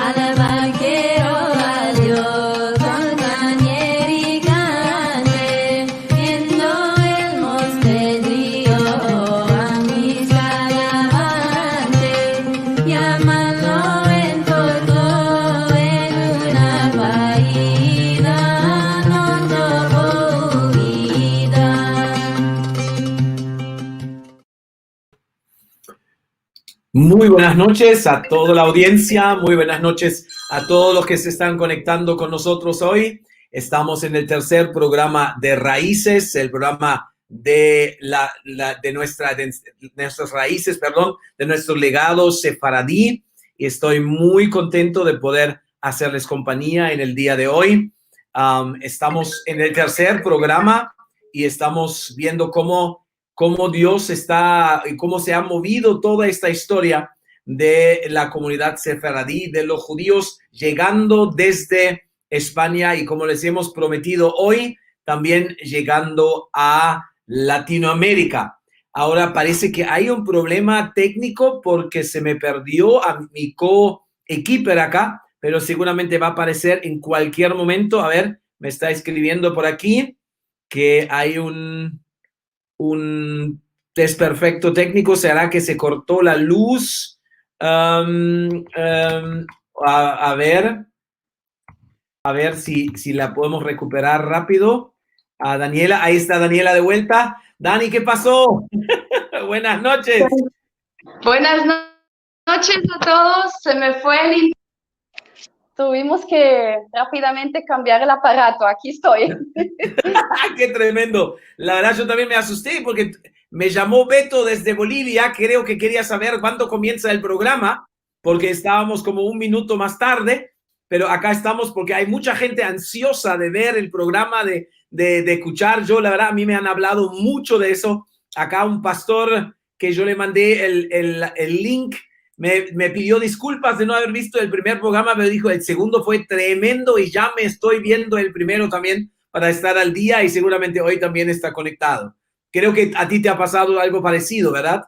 alabar quiero a Dios con canyer y cante, viendo el mostradillo a mis alabantes, llamarlo en todo en una paída, no tuvo vida. Muy buenas noches a toda la audiencia, muy buenas noches a todos los que se están conectando con nosotros hoy. Estamos en el tercer programa de Raíces, el programa de nuestras raíces, de nuestro legado sefaradí. Y estoy muy contento de poder hacerles compañía en el día de hoy. Estamos en el tercer programa y estamos viendo cómo Dios está y cómo se ha movido toda esta historia de la comunidad sefaradí, de los judíos llegando desde España y, como les hemos prometido hoy, también llegando a Latinoamérica. Ahora parece que hay un problema técnico porque se me perdió a mi co-equiper acá, pero seguramente va a aparecer en cualquier momento. A ver, me está escribiendo por aquí que hay un desperfecto técnico. ¿Será que se cortó la luz? A ver si la podemos recuperar rápido. A Daniela, ahí está Daniela de vuelta. Dani, ¿qué pasó? Buenas noches. Buenas noches a todos. Se me fue el internet. Tuvimos que rápidamente cambiar el aparato. Aquí estoy. ¡Qué tremendo! La verdad, yo también me asusté porque me llamó Beto desde Bolivia. Creo que quería saber cuándo comienza el programa, porque estábamos como un minuto más tarde, pero acá estamos porque hay mucha gente ansiosa de ver el programa, de escuchar. Yo, la verdad, a mí me han hablado mucho de eso. Acá un pastor que yo le mandé el link me pidió disculpas de no haber visto el primer programa, pero dijo, el segundo fue tremendo y ya me estoy viendo el primero también para estar al día, y seguramente hoy también está conectado. Creo que a ti te ha pasado algo parecido, ¿verdad?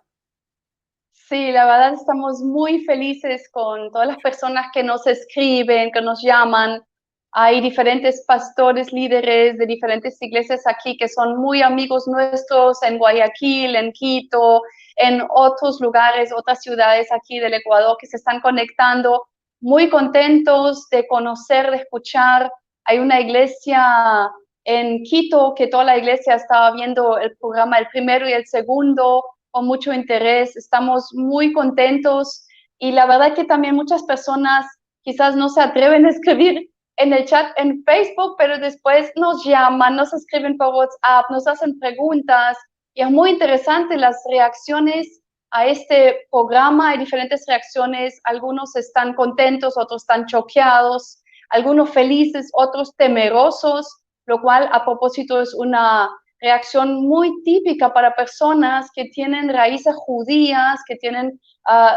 Sí, la verdad estamos muy felices con todas las personas que nos escriben, que nos llaman. Hay diferentes pastores, líderes de diferentes iglesias aquí que son muy amigos nuestros en Guayaquil, en Quito, en otros lugares, otras ciudades aquí del Ecuador que se están conectando, muy contentos de conocer, de escuchar. Hay una iglesia en Quito que toda la iglesia estaba viendo el programa, el primero y el segundo, con mucho interés. Estamos muy contentos y la verdad que también muchas personas quizás no se atreven a escribir en el chat en Facebook, pero después nos llaman, nos escriben por WhatsApp, nos hacen preguntas y es muy interesante las reacciones a este programa. Hay diferentes reacciones, algunos están contentos, otros están choqueados, algunos felices, otros temerosos, lo cual a propósito es una reacción muy típica para personas que tienen raíces judías, que tienen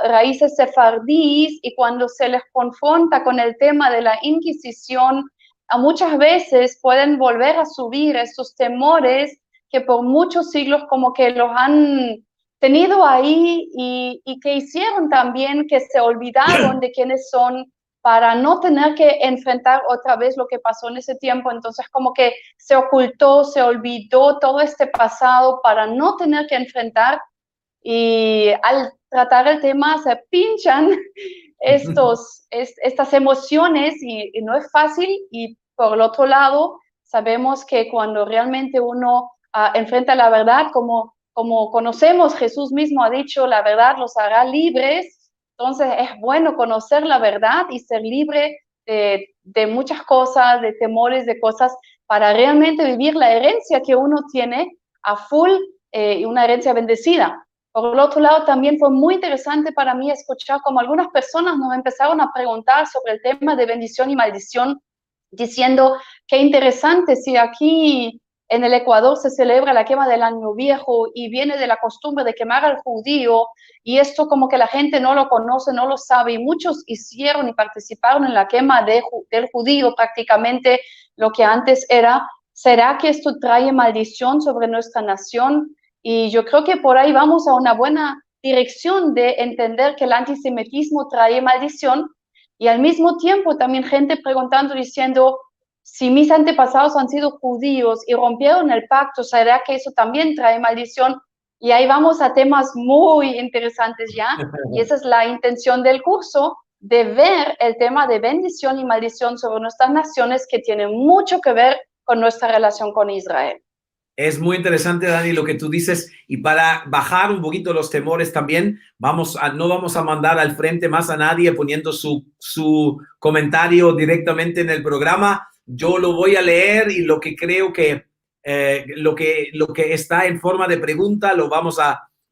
raíces sefardíes, y cuando se les confronta con el tema de la Inquisición, muchas veces pueden volver a subir estos temores que por muchos siglos como que los han tenido ahí y que hicieron también que se olvidaron de quiénes son, para no tener que enfrentar otra vez lo que pasó en ese tiempo. Entonces como que se ocultó, se olvidó todo este pasado para no tener que enfrentar, y al tratar el tema se pinchan estas emociones y no es fácil. Y por el otro lado, sabemos que cuando realmente uno enfrenta la verdad, como conocemos, Jesús mismo ha dicho, la verdad los hará libres. Entonces es bueno conocer la verdad y ser libre de muchas cosas, de temores, de cosas, para realmente vivir la herencia que uno tiene a full, y una herencia bendecida. Por el otro lado, también fue muy interesante para mí escuchar cómo algunas personas nos empezaron a preguntar sobre el tema de bendición y maldición, diciendo qué interesante, si aquí en el Ecuador se celebra la quema del año viejo y viene de la costumbre de quemar al judío, y esto como que la gente no lo conoce, no lo sabe, y muchos hicieron y participaron en la quema del judío, prácticamente lo que antes era. ¿Será que esto trae maldición sobre nuestra nación? Y yo creo que por ahí vamos a una buena dirección de entender que el antisemitismo trae maldición. Y al mismo tiempo también gente preguntando, diciendo, si mis antepasados han sido judíos y rompieron el pacto, ¿será que eso también trae maldición? Y ahí vamos a temas muy interesantes ya, y esa es la intención del curso, de ver el tema de bendición y maldición sobre nuestras naciones, que tiene mucho que ver con nuestra relación con Israel. Es muy interesante, Dani, lo que tú dices. Y para bajar un poquito los temores también, no vamos a mandar al frente más a nadie poniendo su comentario directamente en el programa. Yo lo voy a leer y lo que creo que lo que está en forma de pregunta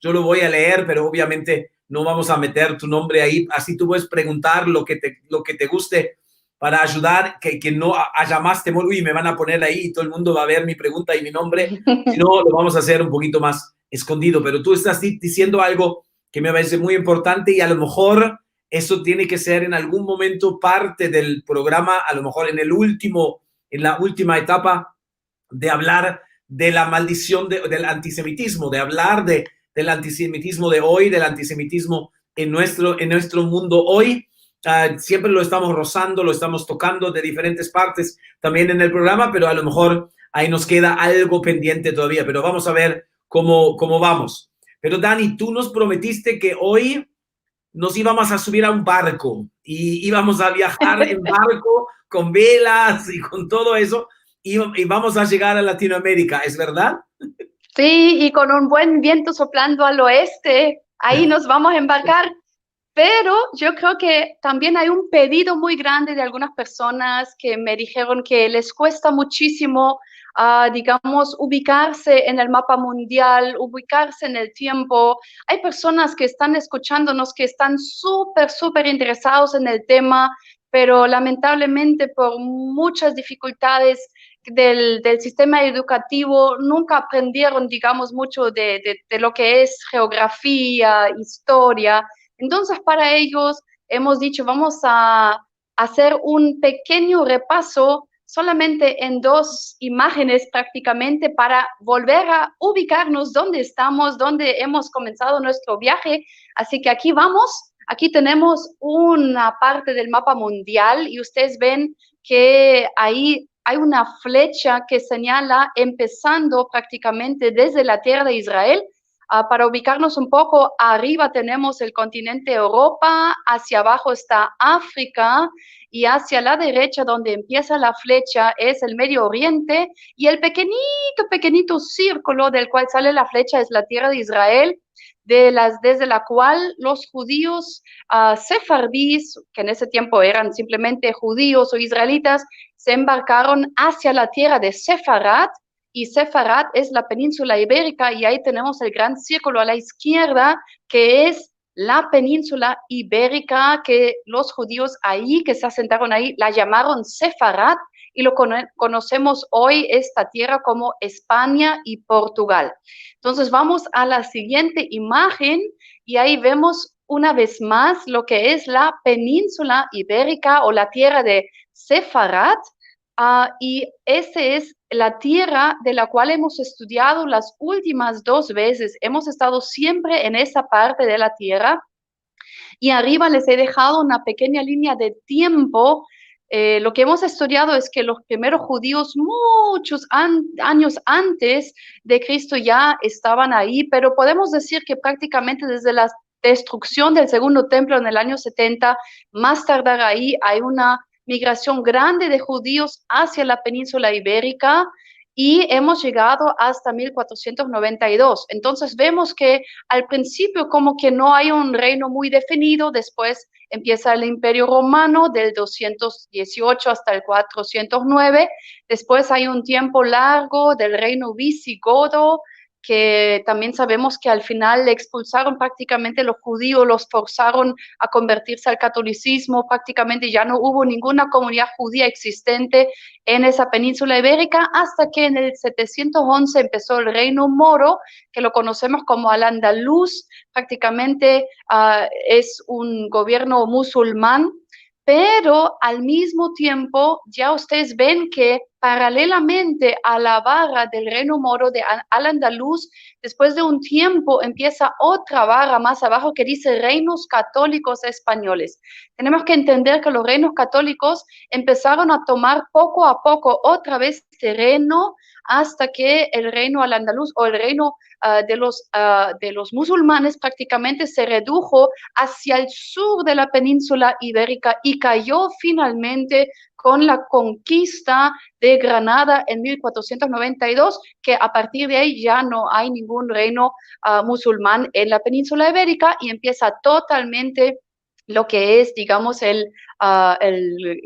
yo lo voy a leer, pero obviamente no vamos a meter tu nombre ahí. Así tú puedes preguntar lo que te guste, para ayudar, que no haya más temor. Uy, me van a poner ahí y todo el mundo va a ver mi pregunta y mi nombre. Si no, lo vamos a hacer un poquito más escondido. Pero tú estás diciendo algo que me parece muy importante, y a lo mejor eso tiene que ser en algún momento parte del programa, a lo mejor en la última etapa, de hablar de la maldición del antisemitismo, de hablar del antisemitismo de hoy, del antisemitismo en nuestro mundo hoy. Siempre lo estamos rozando, lo estamos tocando de diferentes partes también en el programa, pero a lo mejor ahí nos queda algo pendiente todavía, pero vamos a ver cómo vamos. Pero Dani, tú nos prometiste que hoy nos íbamos a subir a un barco y íbamos a viajar en barco con velas y con todo eso, y vamos a llegar a Latinoamérica, ¿es verdad? Sí, y con un buen viento soplando al oeste, ahí nos vamos a embarcar. Pero yo creo que también hay un pedido muy grande de algunas personas que me dijeron que les cuesta muchísimo, digamos, ubicarse en el mapa mundial, ubicarse en el tiempo. Hay personas que están escuchándonos que están súper interesados en el tema, pero lamentablemente por muchas dificultades del sistema educativo nunca aprendieron, digamos, mucho de lo que es geografía, historia. Entonces, para ellos hemos dicho, vamos a hacer un pequeño repaso solamente en 2 imágenes prácticamente, para volver a ubicarnos dónde estamos, dónde hemos comenzado nuestro viaje. Así que aquí vamos, aquí tenemos una parte del mapa mundial y ustedes ven que ahí hay una flecha que señala empezando prácticamente desde la tierra de Israel. Para ubicarnos un poco, arriba tenemos el continente Europa, hacia abajo está África, y hacia la derecha, donde empieza la flecha, es el Medio Oriente, y el pequeñito círculo del cual sale la flecha es la tierra de Israel, desde la cual los judíos sefardíes, que en ese tiempo eran simplemente judíos o israelitas, se embarcaron hacia la tierra de Sefarat, y Sefarat es la península ibérica, y ahí tenemos el gran círculo a la izquierda, que es la península ibérica, que los judíos ahí, que se asentaron ahí, la llamaron Sefarat, y lo conocemos hoy esta tierra como España y Portugal. Entonces vamos a la siguiente imagen, y ahí vemos una vez más lo que es la península ibérica o la tierra de Sefarat. Y esa es la tierra de la cual hemos estudiado las últimas 2 veces. Hemos estado siempre en esa parte de la tierra. Y arriba les he dejado una pequeña línea de tiempo. Lo que hemos estudiado es que los primeros judíos, muchos años antes de Cristo, ya estaban ahí, pero podemos decir que prácticamente desde la destrucción del segundo templo en el año 70, más tardar ahí, hay una migración grande de judíos hacia la península ibérica, y hemos llegado hasta 1492. Entonces vemos que al principio como que no hay un reino muy definido, después empieza el Imperio Romano del 218 hasta el 409, después hay un tiempo largo del reino visigodo, que también sabemos que al final le expulsaron prácticamente los judíos, los forzaron a convertirse al catolicismo, prácticamente ya no hubo ninguna comunidad judía existente en esa península ibérica, hasta que en el 711 empezó el reino moro, que lo conocemos como al-Andalus, prácticamente es un gobierno musulmán, pero al mismo tiempo ya ustedes ven que paralelamente a la barra del reino moro de Al-Andalus, después de un tiempo empieza otra barra más abajo que dice reinos católicos españoles. Tenemos que entender que los reinos católicos empezaron a tomar poco a poco otra vez terreno hasta que el reino al-andaluz o el reino de los musulmanes prácticamente se redujo hacia el sur de la península ibérica y cayó finalmente con la conquista de Granada en 1492, que a partir de ahí ya no hay ningún reino musulmán en la península ibérica y empieza totalmente lo que es, digamos, el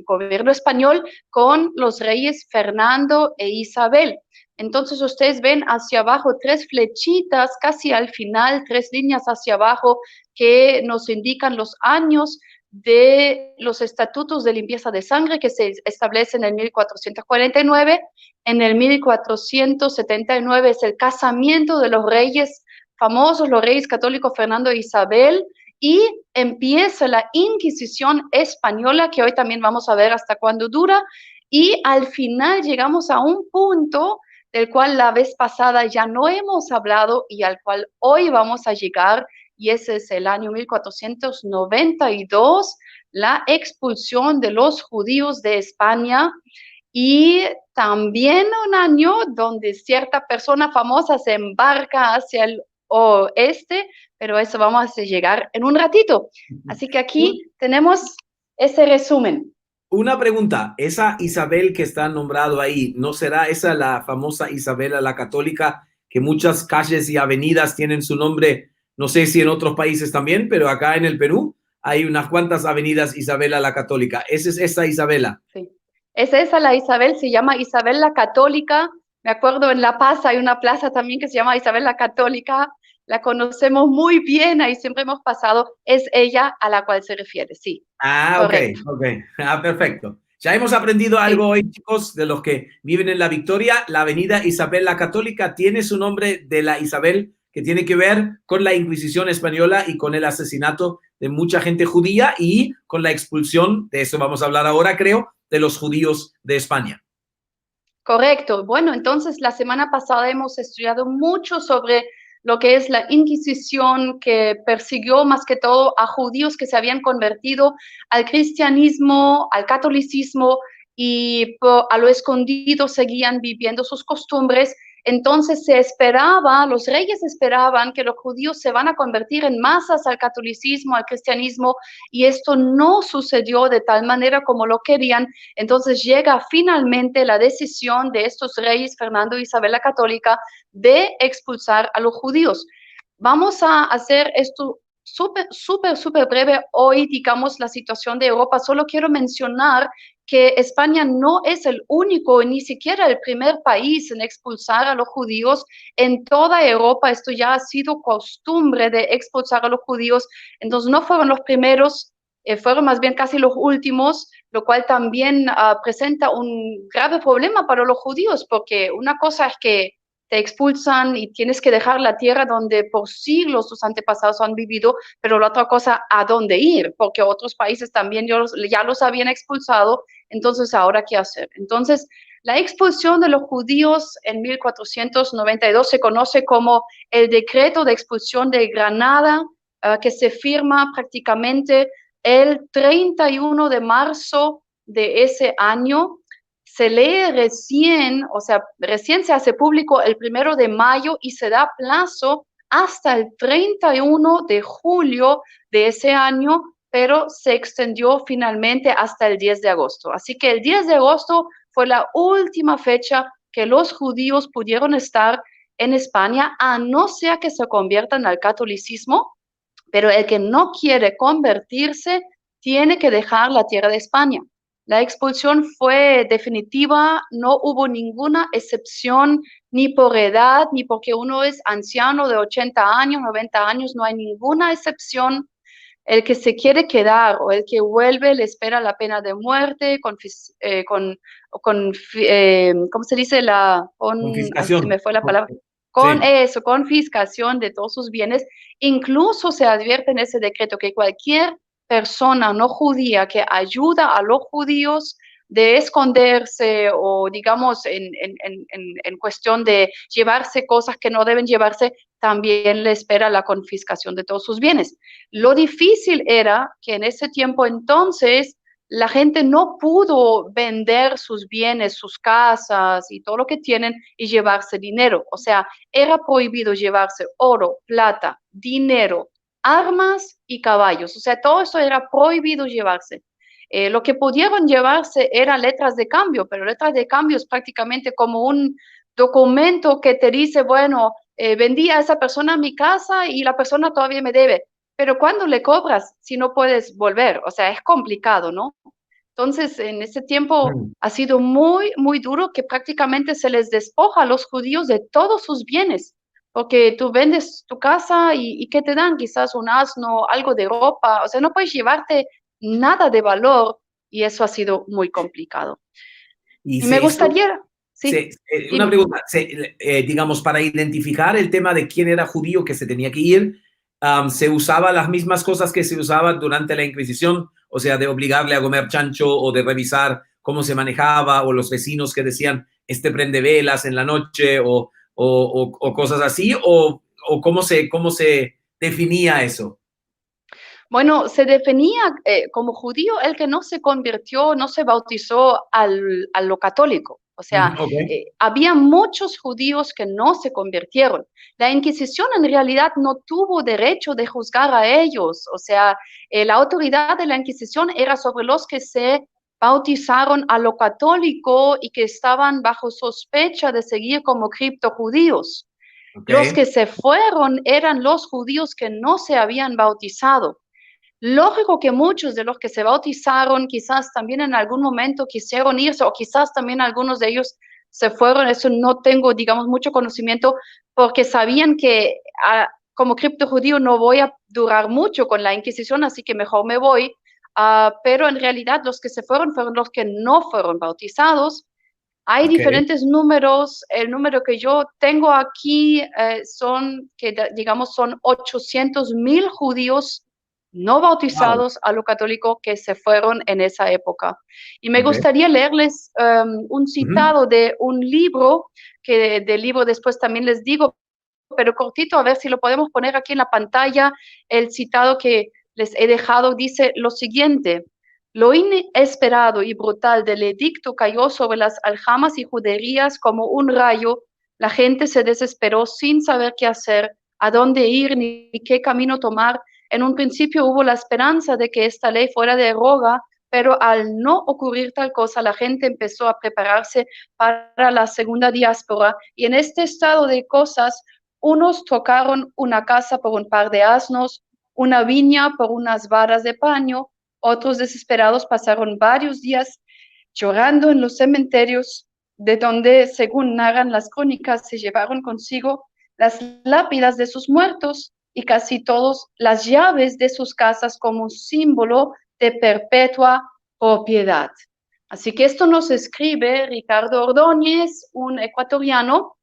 gobierno español con los reyes Fernando e Isabel. Entonces ustedes ven hacia abajo 3 flechitas, casi al final, 3 líneas hacia abajo que nos indican los años de los estatutos de limpieza de sangre que se establecen en 1449. En el 1479 es el casamiento de los reyes famosos, los reyes católicos Fernando e Isabel, y empieza la Inquisición española, que hoy también vamos a ver hasta cuándo dura, y al final llegamos a un punto del cual la vez pasada ya no hemos hablado y al cual hoy vamos a llegar, y ese es el año 1492, la expulsión de los judíos de España, y también un año donde cierta persona famosa se embarca hacia el oeste, pero eso vamos a llegar en un ratito. Así que aquí tenemos ese resumen. Una pregunta, esa Isabel que está nombrado ahí, ¿no será esa la famosa Isabela la Católica, que muchas calles y avenidas tienen su nombre? No sé si en otros países también, pero acá en el Perú hay unas cuantas avenidas Isabela la Católica. ¿Esa es esa Isabela? Sí, es esa la Isabel, se llama Isabel la Católica. Me acuerdo en La Paz hay una plaza también que se llama Isabel la Católica. La conocemos muy bien, ahí siempre hemos pasado. Es ella a la cual se refiere, sí. Ah, Correcto. ok. Ah, perfecto. Ya hemos aprendido algo hoy, chicos, de los que viven en La Victoria. La avenida Isabel la Católica tiene su nombre de la Isabel, que tiene que ver con la Inquisición española y con el asesinato de mucha gente judía y con la expulsión, de eso vamos a hablar ahora, creo, de los judíos de España. Correcto. Bueno, entonces la semana pasada hemos estudiado mucho sobre lo que es la Inquisición, que persiguió más que todo a judíos que se habían convertido al cristianismo, al catolicismo, y a lo escondido seguían viviendo sus costumbres. Entonces se esperaba, los reyes esperaban que los judíos se van a convertir en masas al catolicismo, al cristianismo, y esto no sucedió de tal manera como lo querían. Entonces llega finalmente la decisión de estos reyes, Fernando e Isabel la Católica, de expulsar a los judíos. Vamos a hacer esto súper breve hoy, digamos, la situación de Europa. Solo quiero mencionar que España no es el único, ni siquiera el primer país en expulsar a los judíos. En toda Europa esto ya ha sido costumbre de expulsar a los judíos. Entonces no fueron los primeros, fueron más bien casi los últimos, lo cual también presenta un grave problema para los judíos, porque una cosa es que te expulsan y tienes que dejar la tierra donde por siglos tus antepasados han vivido, pero la otra cosa, ¿a dónde ir? Porque otros países también ya los habían expulsado, entonces ¿ahora qué hacer? Entonces, la expulsión de los judíos en 1492 se conoce como el decreto de expulsión de Granada, que se firma prácticamente el 31 de marzo de ese año. Se lee recién, o sea, recién se hace público el 1 de mayo y se da plazo hasta el 31 de julio de ese año, pero se extendió finalmente hasta el 10 de agosto. Así que el 10 de agosto fue la última fecha que los judíos pudieron estar en España, a no ser que se conviertan al catolicismo, pero el que no quiere convertirse tiene que dejar la tierra de España. La expulsión fue definitiva, no hubo ninguna excepción, ni por edad, ni porque uno es anciano de 80 años, 90 años, no hay ninguna excepción. El que se quiere quedar o el que vuelve le espera la pena de muerte, ¿cómo se dice? Confiscación. Se me fue la palabra. Con eso, confiscación de todos sus bienes. Incluso se advierte en ese decreto que cualquier persona no judía que ayuda a los judíos de esconderse o, digamos, en cuestión de llevarse cosas que no deben llevarse, también le espera la confiscación de todos sus bienes. Lo difícil era que en ese tiempo entonces la gente no pudo vender sus bienes, sus casas y todo lo que tienen y llevarse dinero. O sea, era prohibido llevarse oro, plata, dinero, armas y caballos. O sea, todo eso era prohibido llevarse. Lo que pudieron llevarse eran letras de cambio, pero letras de cambio es prácticamente como un documento que te dice, bueno, vendí a esa persona mi casa y la persona todavía me debe. Pero ¿cuándo le cobras si no puedes volver? O sea, es complicado, ¿no? Entonces, en ese tiempo Mm. ha sido muy, muy duro que prácticamente se les despoja a los judíos de todos sus bienes, porque tú vendes tu casa y ¿qué te dan? Quizás un asno, algo de ropa, o sea, no puedes llevarte nada de valor y eso ha sido muy complicado. Y Y me esto, gustaría, sí, una dime. pregunta, digamos, para identificar el tema de quién era judío que se tenía que ir, ¿se usaba las mismas cosas que se usaban durante la Inquisición? O sea, de obligarle a comer chancho o de revisar cómo se manejaba, o los vecinos que decían, este prende velas en la noche, o cosas así, o cómo se definía eso. Bueno, se definía como judío el que no se convirtió, no se bautizó a lo católico. O sea, Ok, había muchos judíos que no se convirtieron. La Inquisición en realidad no tuvo derecho de juzgar a ellos. O sea, la autoridad de la Inquisición era sobre los que se bautizaron a lo católico y que estaban bajo sospecha de seguir como criptojudíos. ok, Los que se fueron eran los judíos que no se habían bautizado. Lógico que muchos de los que se bautizaron quizás también en algún momento quisieron irse o quizás también algunos de ellos se fueron, eso no tengo, digamos, mucho conocimiento porque sabían que como criptojudío no voy a durar mucho con la Inquisición, así que mejor me voy. Pero en realidad los que se fueron los que no fueron bautizados. Hay ok. diferentes números. El número que yo tengo aquí son, que digamos, son 800,000 judíos no Wow. bautizados a lo católico que se fueron en esa época. Y me Ok. gustaría leerles un Ujú. citado de un libro, que del libro después también les digo, pero cortito, a ver si lo podemos poner aquí en la pantalla. El citado que les he dejado dice lo siguiente: lo inesperado y brutal del edicto cayó sobre las aljamas y juderías como un rayo. La gente se desesperó sin saber qué hacer, a dónde ir ni qué camino tomar. En un principio hubo la esperanza de que esta ley fuera de roga, pero al no ocurrir tal cosa, la gente empezó a prepararse para la segunda diáspora. Y en este estado de cosas, unos tocaron una casa por un par de asnos, una viña por unas varas de paño, otros desesperados pasaron varios días llorando en los cementerios, de donde, según narran las crónicas, se llevaron consigo las lápidas de sus muertos y casi todos las llaves de sus casas como un símbolo de perpetua propiedad. Así que esto nos escribe Ricardo Ordóñez, un ecuatoriano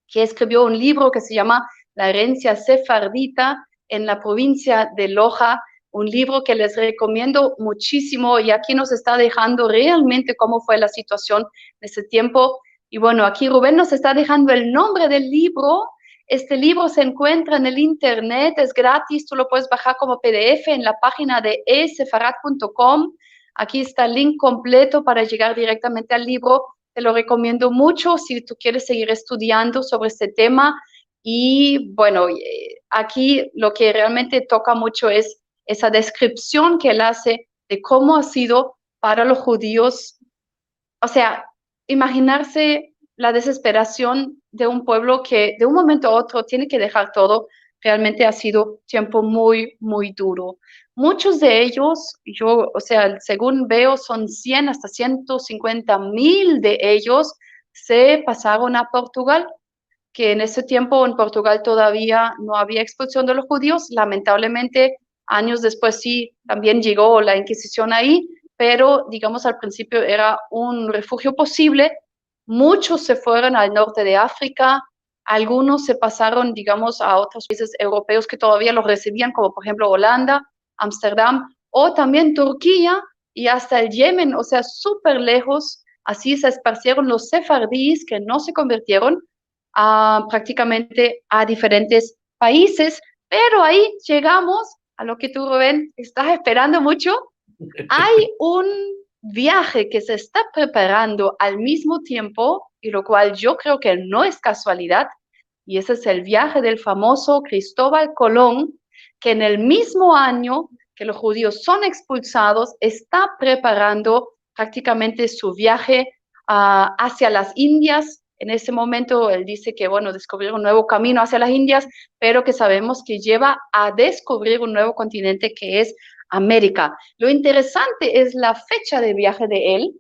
que escribió un libro que se llama La herencia sefardita en la provincia de Loja, un libro que les recomiendo muchísimo y aquí nos está dejando realmente cómo fue la situación en ese tiempo. Y bueno, aquí Rubén nos está dejando el nombre del libro. Este libro se encuentra en el internet, es gratis, tú lo puedes bajar como PDF en la página de esefarat.com. Aquí está el link completo para llegar directamente al libro. Te lo recomiendo mucho si tú quieres seguir estudiando sobre este tema. Y bueno, aquí lo que realmente toca mucho es esa descripción que él hace de cómo ha sido para los judíos. O sea, imaginarse la desesperación de un pueblo que de un momento a otro tiene que dejar todo. Realmente ha sido tiempo muy, muy duro. Muchos de ellos, o sea, según veo, son 100 hasta 150,000 de ellos se pasaron a Portugal, que en ese tiempo en Portugal todavía no había expulsión de los judíos. Lamentablemente, años después sí, también llegó la Inquisición ahí, pero digamos al principio era un refugio posible. Muchos se fueron al norte de África, algunos se pasaron, digamos, a otros países europeos que todavía los recibían, como por ejemplo Holanda, Ámsterdam o también Turquía, y hasta el Yemen, o sea, súper lejos. Así se esparcieron los sefardíes que no se convirtieron prácticamente a diferentes países, pero ahí llegamos a lo que tú, Rubén, estás esperando mucho. Hay un viaje que se está preparando al mismo tiempo, y lo cual yo creo que no es casualidad, y ese es el viaje del famoso Cristóbal Colón, que en el mismo año que los judíos son expulsados, está preparando prácticamente su viaje hacia las Indias. En ese momento él dice que, bueno, descubrir un nuevo camino hacia las Indias, pero que sabemos que lleva a descubrir un nuevo continente que es América. Lo interesante es la fecha de viaje de él.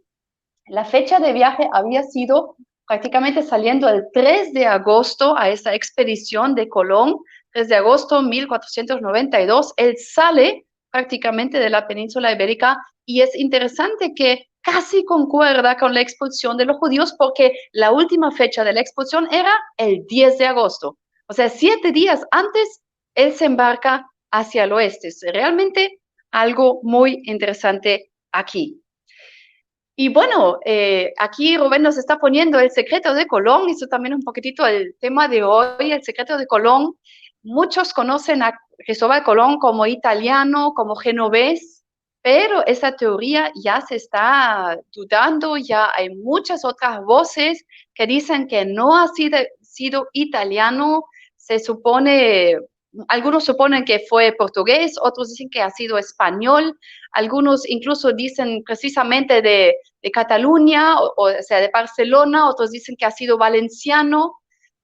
La fecha de viaje había sido prácticamente saliendo el 3 de agosto a esa expedición de Colón, 3 de agosto de 1492. Él sale prácticamente de la península ibérica y es interesante que casi concuerda con la expulsión de los judíos porque la última fecha de la expulsión era el 10 de agosto. O sea, 7 días antes, él se embarca hacia el oeste. Es realmente algo muy interesante aquí. Y bueno, aquí Rubén nos está poniendo el secreto de Colón, eso también es un poquitito el tema de hoy, el secreto de Colón. Muchos conocen a Cristóbal Colón como italiano, como genovés, pero esa teoría ya se está dudando, ya hay muchas otras voces que dicen que no ha sido italiano, se supone, algunos suponen que fue portugués, otros dicen que ha sido español, algunos incluso dicen precisamente de Cataluña, o sea, de Barcelona, otros dicen que ha sido valenciano,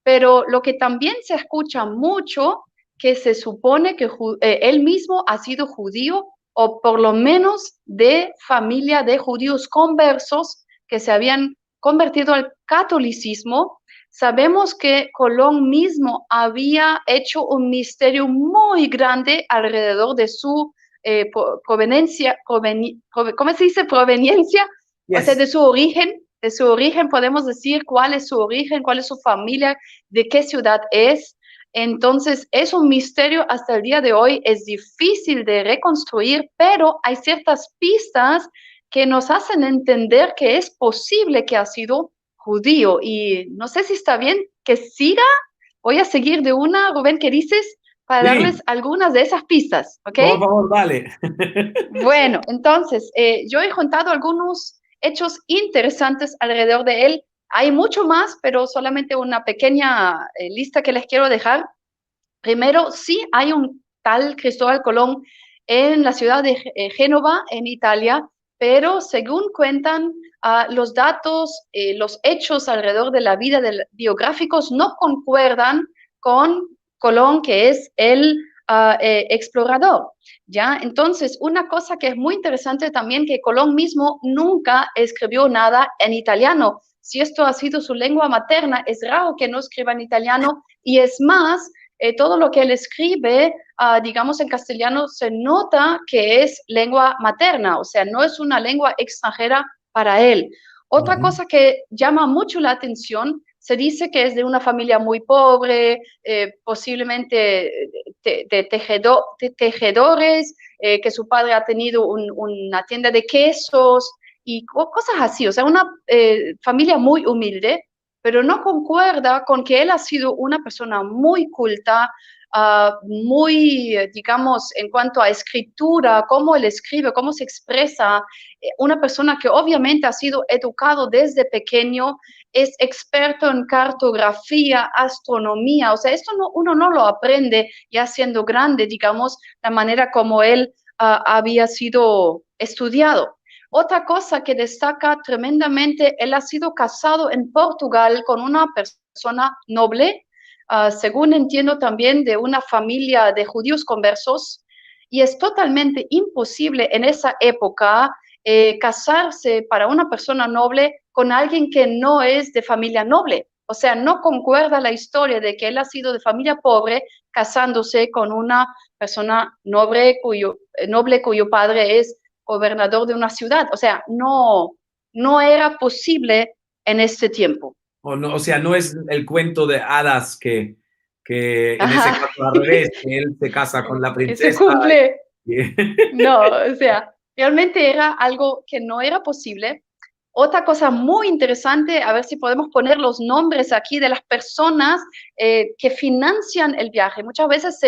pero lo que también se escucha mucho, que se supone que él mismo ha sido judío, o por lo menos de familia de judíos conversos que se habían convertido al catolicismo. Sabemos que Colón mismo había hecho un misterio muy grande alrededor de su proveniencia, ¿cómo se dice? Proveniencia, o sea, Yes. de su origen podemos decir cuál es su origen, cuál es su familia, de qué ciudad es. Entonces, es un misterio hasta el día de hoy, es difícil de reconstruir, pero hay ciertas pistas que nos hacen entender que es posible que ha sido judío. Y no sé si está bien que siga, voy a seguir de una, Rubén, ¿qué dices? Para darles Sí, algunas de esas pistas, ¿ok? por favor, dale. Bueno, entonces, yo he juntado algunos hechos interesantes alrededor de él. Hay mucho más, pero solamente una pequeña lista que les quiero dejar. Primero, sí hay un tal Cristóbal Colón en la ciudad de Génova, en Italia, pero según cuentan los datos, los hechos alrededor de la vida de biográficos no concuerdan con Colón, que es el explorador. ¿Ya? Entonces, una cosa que es muy interesante también, que Colón mismo nunca escribió nada en italiano. Si esto ha sido su lengua materna, es raro que no escriba en italiano, y es más, todo lo que él escribe, digamos en castellano, se nota que es lengua materna, o sea, no es una lengua extranjera para él. Otra cosa que llama mucho la atención, se dice que es de una familia muy pobre, posiblemente de tejedores, que su padre ha tenido una tienda de quesos y cosas así, o sea, una familia muy humilde, pero no concuerda con que él ha sido una persona muy culta, muy, digamos, en cuanto a escritura, cómo él escribe, cómo se expresa, una persona que obviamente ha sido educado desde pequeño, es experto en cartografía, astronomía, o sea, esto no, uno no lo aprende ya siendo grande, digamos, la manera como él había sido estudiado. Otra cosa que destaca tremendamente, él ha sido casado en Portugal con una persona noble, según entiendo también de una familia de judíos conversos, y es totalmente imposible en esa época casarse para una persona noble con alguien que no es de familia noble. O sea, no concuerda la historia de que él ha sido de familia pobre casándose con una persona noble cuyo padre es gobernador de una ciudad. O sea, no era posible en este tiempo. O, no, o sea, no es el cuento de hadas que en ese Ajá. caso al revés, que él se casa con la Que se princesa. cumple. No, o sea, Realmente era algo que no era posible. Otra cosa muy interesante, a ver si podemos poner los nombres aquí de las personas que financian el viaje. Muchas veces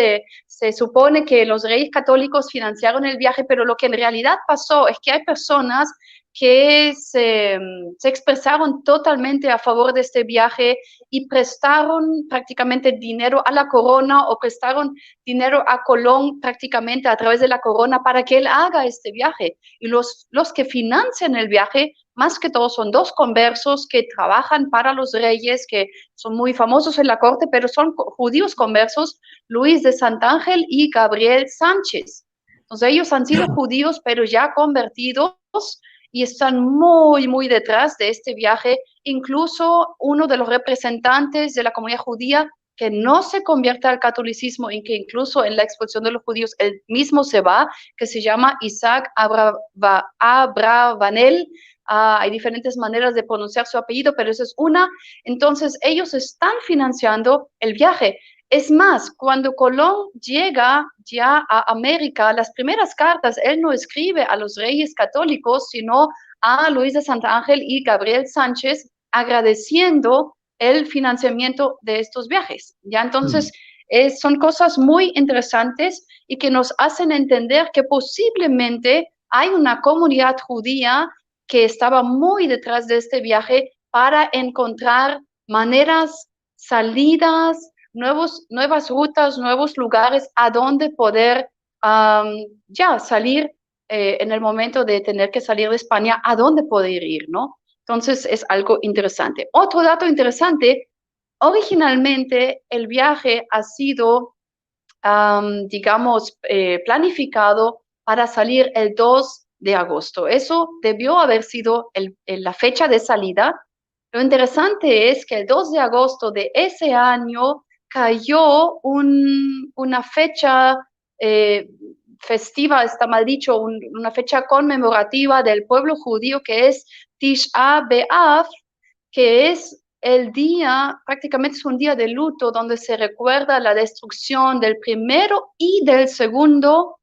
se supone que los reyes católicos financiaron el viaje, pero lo que en realidad pasó es que hay personas que se expresaron totalmente a favor de este viaje y prestaron prácticamente dinero a la corona o prestaron dinero a Colón prácticamente a través de la corona para que él haga este viaje. Y los que financian el viaje más que todo son dos conversos que trabajan para los reyes, que son muy famosos en la corte, pero son judíos conversos, Luis de Santángel y Gabriel Sánchez. Entonces ellos han sido judíos, pero ya convertidos y están muy, muy detrás de este viaje. Incluso uno de los representantes de la comunidad judía que no se convierte al catolicismo y que incluso en la expulsión de los judíos él mismo se va, que se llama Isaac Abravanel. Hay diferentes maneras de pronunciar su apellido, pero esa es una. Entonces, ellos están financiando el viaje. Es más, cuando Colón llega ya a América, las primeras cartas, él no escribe a los reyes católicos, sino a Luis de Santángel y Gabriel Sánchez, agradeciendo el financiamiento de estos viajes. Ya entonces, son cosas muy interesantes y que nos hacen entender que posiblemente hay una comunidad judía que estaba muy detrás de este viaje para encontrar maneras, salidas, nuevas rutas, nuevos lugares a donde poder ya salir en el momento de tener que salir de España, a dónde poder ir, ¿no? Entonces es algo interesante. Otro dato interesante, originalmente el viaje ha sido, digamos, planificado para salir el 2 de agosto. Eso debió haber sido la fecha de salida. Lo interesante es que el 2 de agosto de ese año cayó una fecha festiva, está mal dicho, una fecha conmemorativa del pueblo judío que es Tisha B'Av, que es el día, prácticamente es un día de luto donde se recuerda la destrucción del primero y del segundo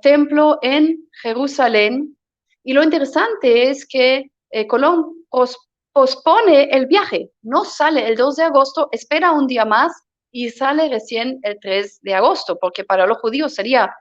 templo en Jerusalén. Y lo interesante es que Colón pospone el viaje, no sale el 2 de agosto, espera un día más y sale recién el 3 de agosto, porque para los judíos sería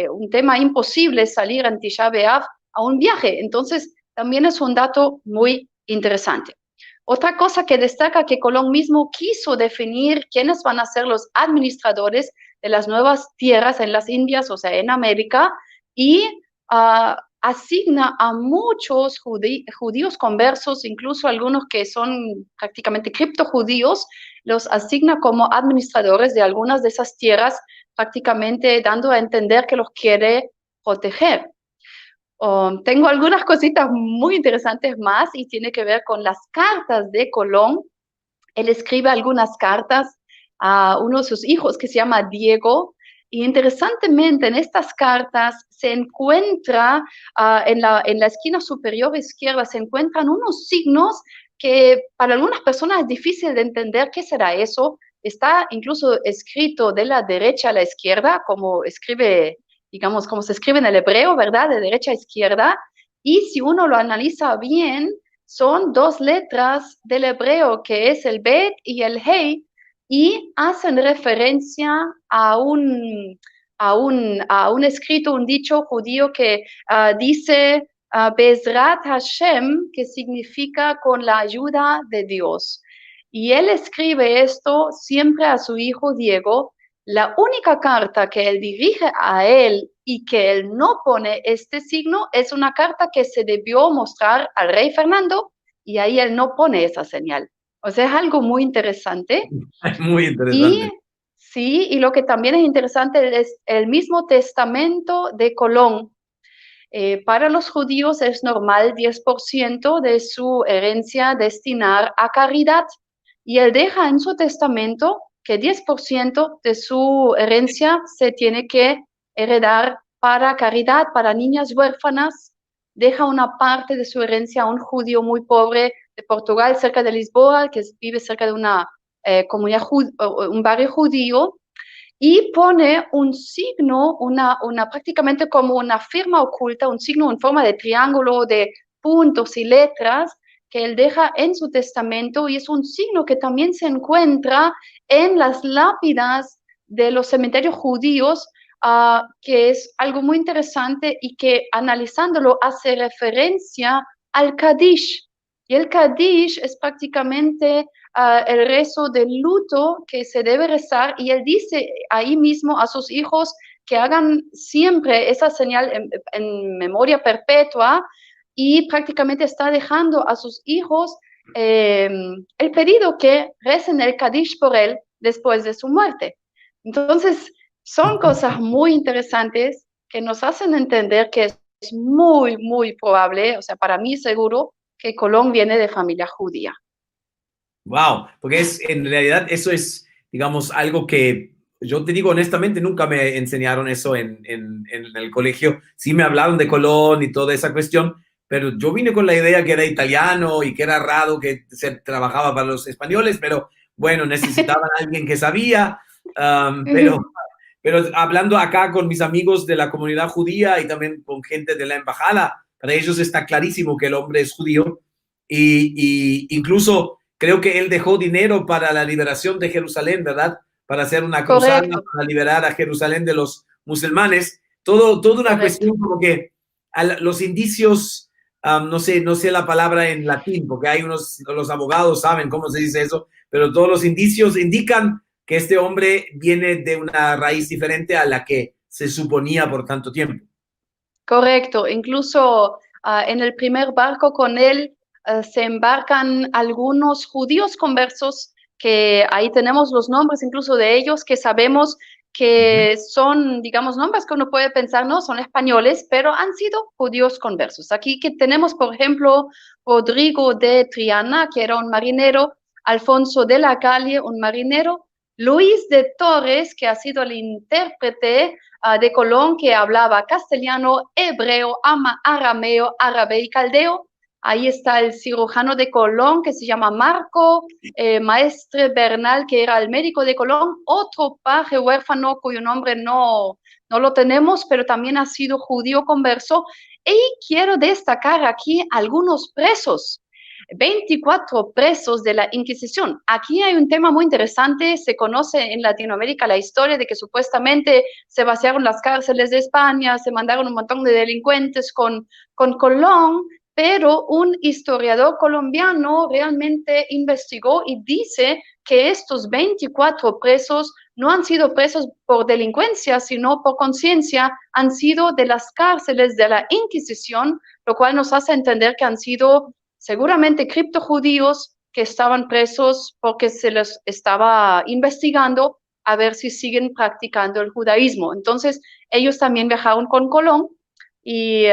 un tema imposible salir en Tisha B'Av a un viaje. Entonces, también es un dato muy interesante. Otra cosa que destaca que Colón mismo quiso definir quiénes van a ser los administradores de las nuevas tierras en las Indias, o sea, en América, y asigna a muchos judíos conversos, incluso algunos que son prácticamente criptojudíos, los asigna como administradores de algunas de esas tierras, prácticamente dando a entender que los quiere proteger. Tengo algunas cositas muy interesantes más y tiene que ver con las cartas de Colón. Él escribe algunas cartas a uno de sus hijos que se llama Diego. Y interesantemente, en estas cartas se encuentra, en la esquina superior izquierda, se encuentran unos signos que para algunas personas es difícil de entender qué será eso. Está incluso escrito de la derecha a la izquierda, como escribe, digamos, como se escribe en el hebreo, ¿verdad? De derecha a izquierda. Y si uno lo analiza bien, son dos letras del hebreo, que es el Bet y el Hei, y hacen referencia a un escrito, un dicho judío que dice Bezrat Hashem, que significa con la ayuda de Dios. Y él escribe esto siempre a su hijo Diego. La única carta que él dirige a él y que él no pone este signo es una carta que se debió mostrar al rey Fernando y ahí él no pone esa señal. O sea, es algo muy interesante. Muy interesante. Y sí, y lo que también es interesante es el mismo testamento de Colón. Para los judíos es normal 10% de su herencia destinar a caridad. Y él deja en su testamento que 10% de su herencia se tiene que heredar para caridad, para niñas huérfanas. Deja una parte de su herencia a un judío muy pobre de Portugal, cerca de Lisboa, que vive cerca de una comunidad, un barrio judío. y pone un signo, prácticamente como una firma oculta, un signo en forma de triángulo, de puntos y letras, que él deja en su testamento, y es un signo que también se encuentra en las lápidas de los cementerios judíos, que es algo muy interesante y que analizándolo hace referencia al Kadish. Y el Kadish es prácticamente el rezo del luto que se debe rezar, y él dice ahí mismo a sus hijos que hagan siempre esa señal en memoria perpetua, y prácticamente está dejando a sus hijos el pedido que recen el Kadish por él después de su muerte. Entonces, son cosas muy interesantes que nos hacen entender que es muy, muy probable, o sea, para mí seguro, que Colón viene de familia judía. Wow, porque en realidad eso es, digamos, algo que yo te digo honestamente, nunca me enseñaron eso en el colegio. Sí me hablaron de Colón y toda esa cuestión, pero yo vine con la idea que era italiano y que era raro que se trabajaba para los españoles, pero bueno, necesitaban a alguien que sabía, pero hablando acá con mis amigos de la comunidad judía y también con gente de la embajada, para ellos está clarísimo que el hombre es judío y incluso creo que él dejó dinero para la liberación de Jerusalén, ¿verdad? Para hacer una cruzada, Correcto, para liberar a Jerusalén de los musulmanes. Toda una correcto. cuestión como que los indicios, no sé la palabra en latín, porque hay los abogados saben cómo se dice eso, pero todos los indicios indican que este hombre viene de una raíz diferente a la que se suponía por tanto tiempo. Correcto, incluso en el primer barco con él se embarcan algunos judíos conversos, que ahí tenemos los nombres incluso de ellos, que sabemos que son, digamos, nombres que uno puede pensar, no, son españoles, pero han sido judíos conversos. Aquí que tenemos, por ejemplo, Rodrigo de Triana, que era un marinero, Alfonso de la Calle, un marinero, Luis de Torres, que ha sido el intérprete de Colón, que hablaba castellano, hebreo, arameo, árabe y caldeo. Ahí está el cirujano de Colón, que se llama Marco, Maestre Bernal, que era el médico de Colón, otro paje huérfano cuyo nombre no lo tenemos, pero también ha sido judío converso. Y quiero destacar aquí algunos presos. 24 presos de la Inquisición. Aquí hay un tema muy interesante. Se conoce en Latinoamérica la historia de que supuestamente se vaciaron las cárceles de España, se mandaron un montón de delincuentes con Colón, pero un historiador colombiano realmente investigó y dice que estos 24 presos no han sido presos por delincuencia, sino por conciencia, han sido de las cárceles de la Inquisición, lo cual nos hace entender que han sido seguramente criptojudíos que estaban presos porque se les estaba investigando a ver si siguen practicando el judaísmo. Entonces, ellos también viajaron con Colón, y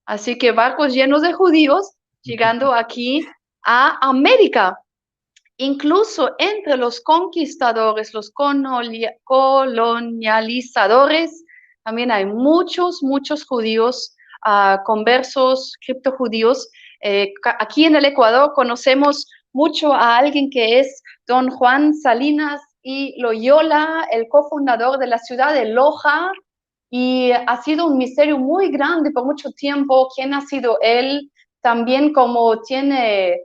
así que barcos llenos de judíos llegando aquí a América. Incluso entre los conquistadores, los colonializadores, también hay muchos, muchos judíos, conversos, criptojudíos. Aquí en el Ecuador conocemos mucho a alguien que es don Juan Salinas y Loyola, el cofundador de la ciudad de Loja, y ha sido un misterio muy grande por mucho tiempo quién ha sido él. También como tiene,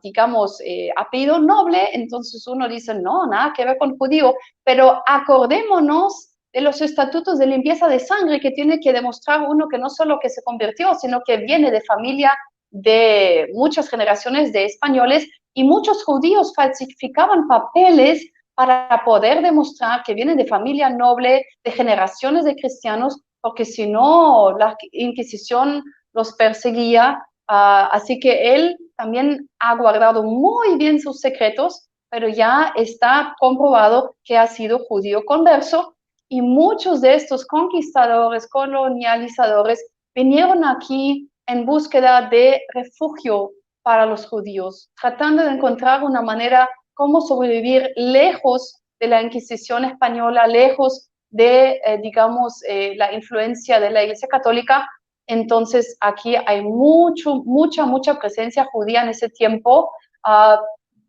digamos, apellido noble, entonces uno dice, no, nada que ver con judío, pero acordémonos de los estatutos de limpieza de sangre que tiene que demostrar uno que no solo que se convirtió, sino que viene de familia de muchas generaciones de españoles, y muchos judíos falsificaban papeles para poder demostrar que vienen de familia noble, de generaciones de cristianos, porque si no, la Inquisición los perseguía. Así que él también ha guardado muy bien sus secretos, pero ya está comprobado que ha sido judío converso, y muchos de estos conquistadores, colonializadores, vinieron aquí en búsqueda de refugio para los judíos, tratando de encontrar una manera cómo sobrevivir lejos de la Inquisición española, lejos de, digamos, la influencia de la Iglesia Católica. Entonces, aquí hay mucha presencia judía en ese tiempo,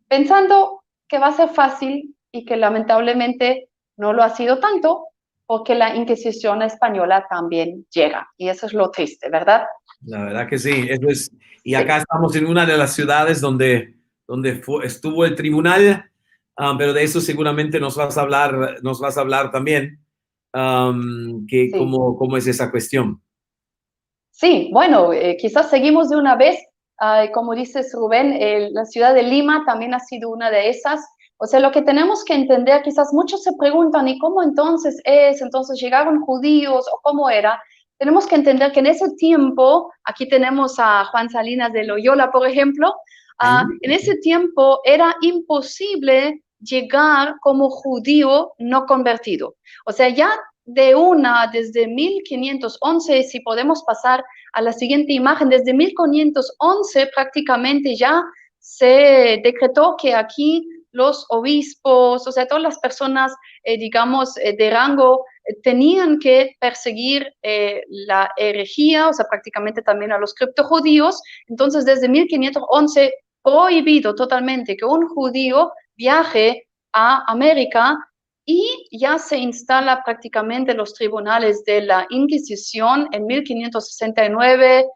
pensando que va a ser fácil y que lamentablemente no lo ha sido tanto porque la Inquisición española también llega. Y eso es lo triste, ¿verdad? La verdad que sí, eso es. Y Sí. acá estamos en una de las ciudades donde, estuvo el tribunal, pero de eso seguramente nos vas a hablar también, que Sí. cómo es esa cuestión. Sí, bueno, quizás seguimos de una vez. Como dices, Rubén, la ciudad de Lima también ha sido una de esas. O sea, lo que tenemos que entender, quizás muchos se preguntan, ¿y cómo entonces es? ¿Entonces llegaron judíos o cómo era? Tenemos que entender que en ese tiempo, aquí tenemos a Juan Salinas de Loyola, por ejemplo, en ese tiempo era imposible llegar como judío no convertido. O sea, ya desde 1511, si podemos pasar a la siguiente imagen, desde 1511 prácticamente ya se decretó que aquí los obispos, o sea, todas las personas, digamos, de rango, tenían que perseguir la herejía, o sea, prácticamente también a los criptojudíos. Entonces, desde 1511, prohibido totalmente que un judío viaje a América y ya se instala prácticamente los tribunales de la Inquisición en 1569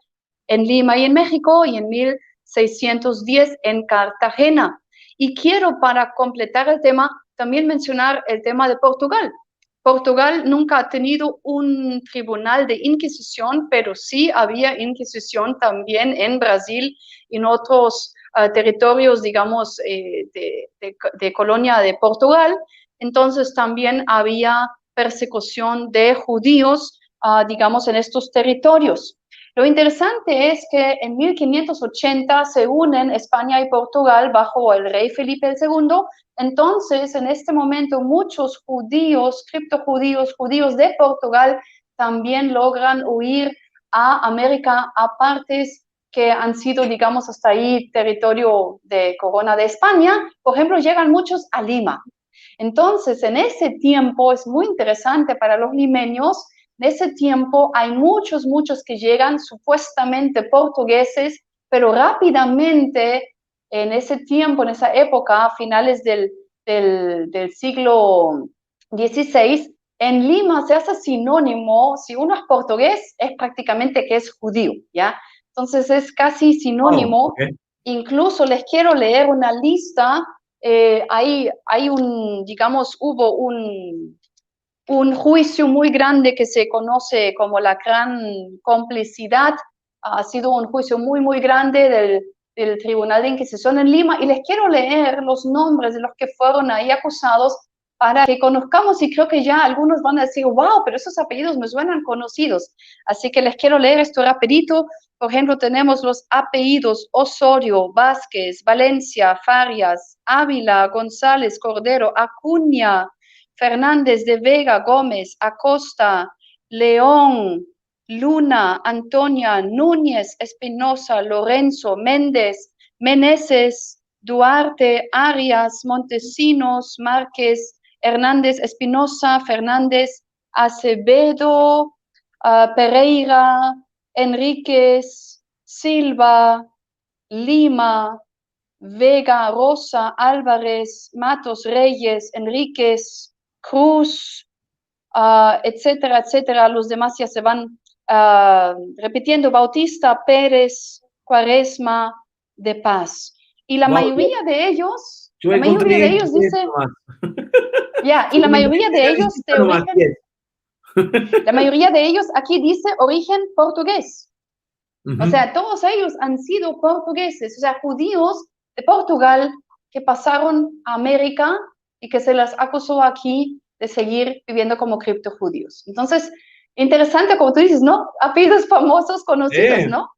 en Lima y en México y en 1610 en Cartagena. Y quiero, para completar el tema, también mencionar el tema de Portugal. Portugal nunca ha tenido un tribunal de Inquisición, pero sí había Inquisición también en Brasil y en otros territorios, digamos, de colonia de Portugal. Entonces también había persecución de judíos, digamos, en estos territorios. Lo interesante es que en 1580 se unen España y Portugal bajo el rey Felipe II. Entonces, en este momento, muchos judíos, criptojudíos, judíos de Portugal, también logran huir a América, a partes que han sido, digamos, hasta ahí territorio de corona de España. Por ejemplo, llegan muchos a Lima. Entonces, en ese tiempo es muy interesante para los limeños. En ese tiempo hay muchos que llegan supuestamente portugueses, pero rápidamente en ese tiempo, en esa época, a finales del siglo XVI, en Lima se hace sinónimo, si uno es portugués, es prácticamente que es judío, ¿ya? Entonces es casi Oh, sinónimo. okay. Incluso les quiero leer una lista. Hay digamos, hubo un juicio muy grande que se conoce como la Gran Complicidad. Ha sido un juicio muy grande del Tribunal de Inquisición en Lima, y les quiero leer los nombres de los que fueron ahí acusados para que conozcamos, y creo que ya algunos van a decir, wow, pero esos apellidos me suenan conocidos. Así que les quiero leer esto rapidito. Por ejemplo, tenemos los apellidos Osorio, Vázquez, Valencia, Farias, Ávila, González, Cordero, Acuña, Fernández de Vega, Gómez, Acosta, León, Luna, Antonia, Núñez, Espinosa, Lorenzo, Méndez, Meneses, Duarte, Arias, Montesinos, Márquez, Hernández, Espinosa, Fernández, Acevedo, Pereira, Enríquez, Silva, Lima, Vega, Rosa, Álvarez, Matos, Reyes, Enríquez, Cruz, etcétera, etcétera. Los demás ya se van repitiendo: Bautista, Pérez, Cuaresma, de Paz. Y la Wow, mayoría de ellos, yo la mayoría de encontré ellos 10 dice, nomás. ya, y la Solamente mayoría de en ellos lista de nomás origen, 10. la mayoría de ellos aquí dice origen portugués. O Ujú. sea, todos ellos han sido portugueses, o sea, judíos de Portugal que pasaron a América y que se les acusó aquí de seguir viviendo como criptojudíos. Entonces, interesante, como tú dices, ¿no? Apellidos famosos conocidos, Sí. ¿no?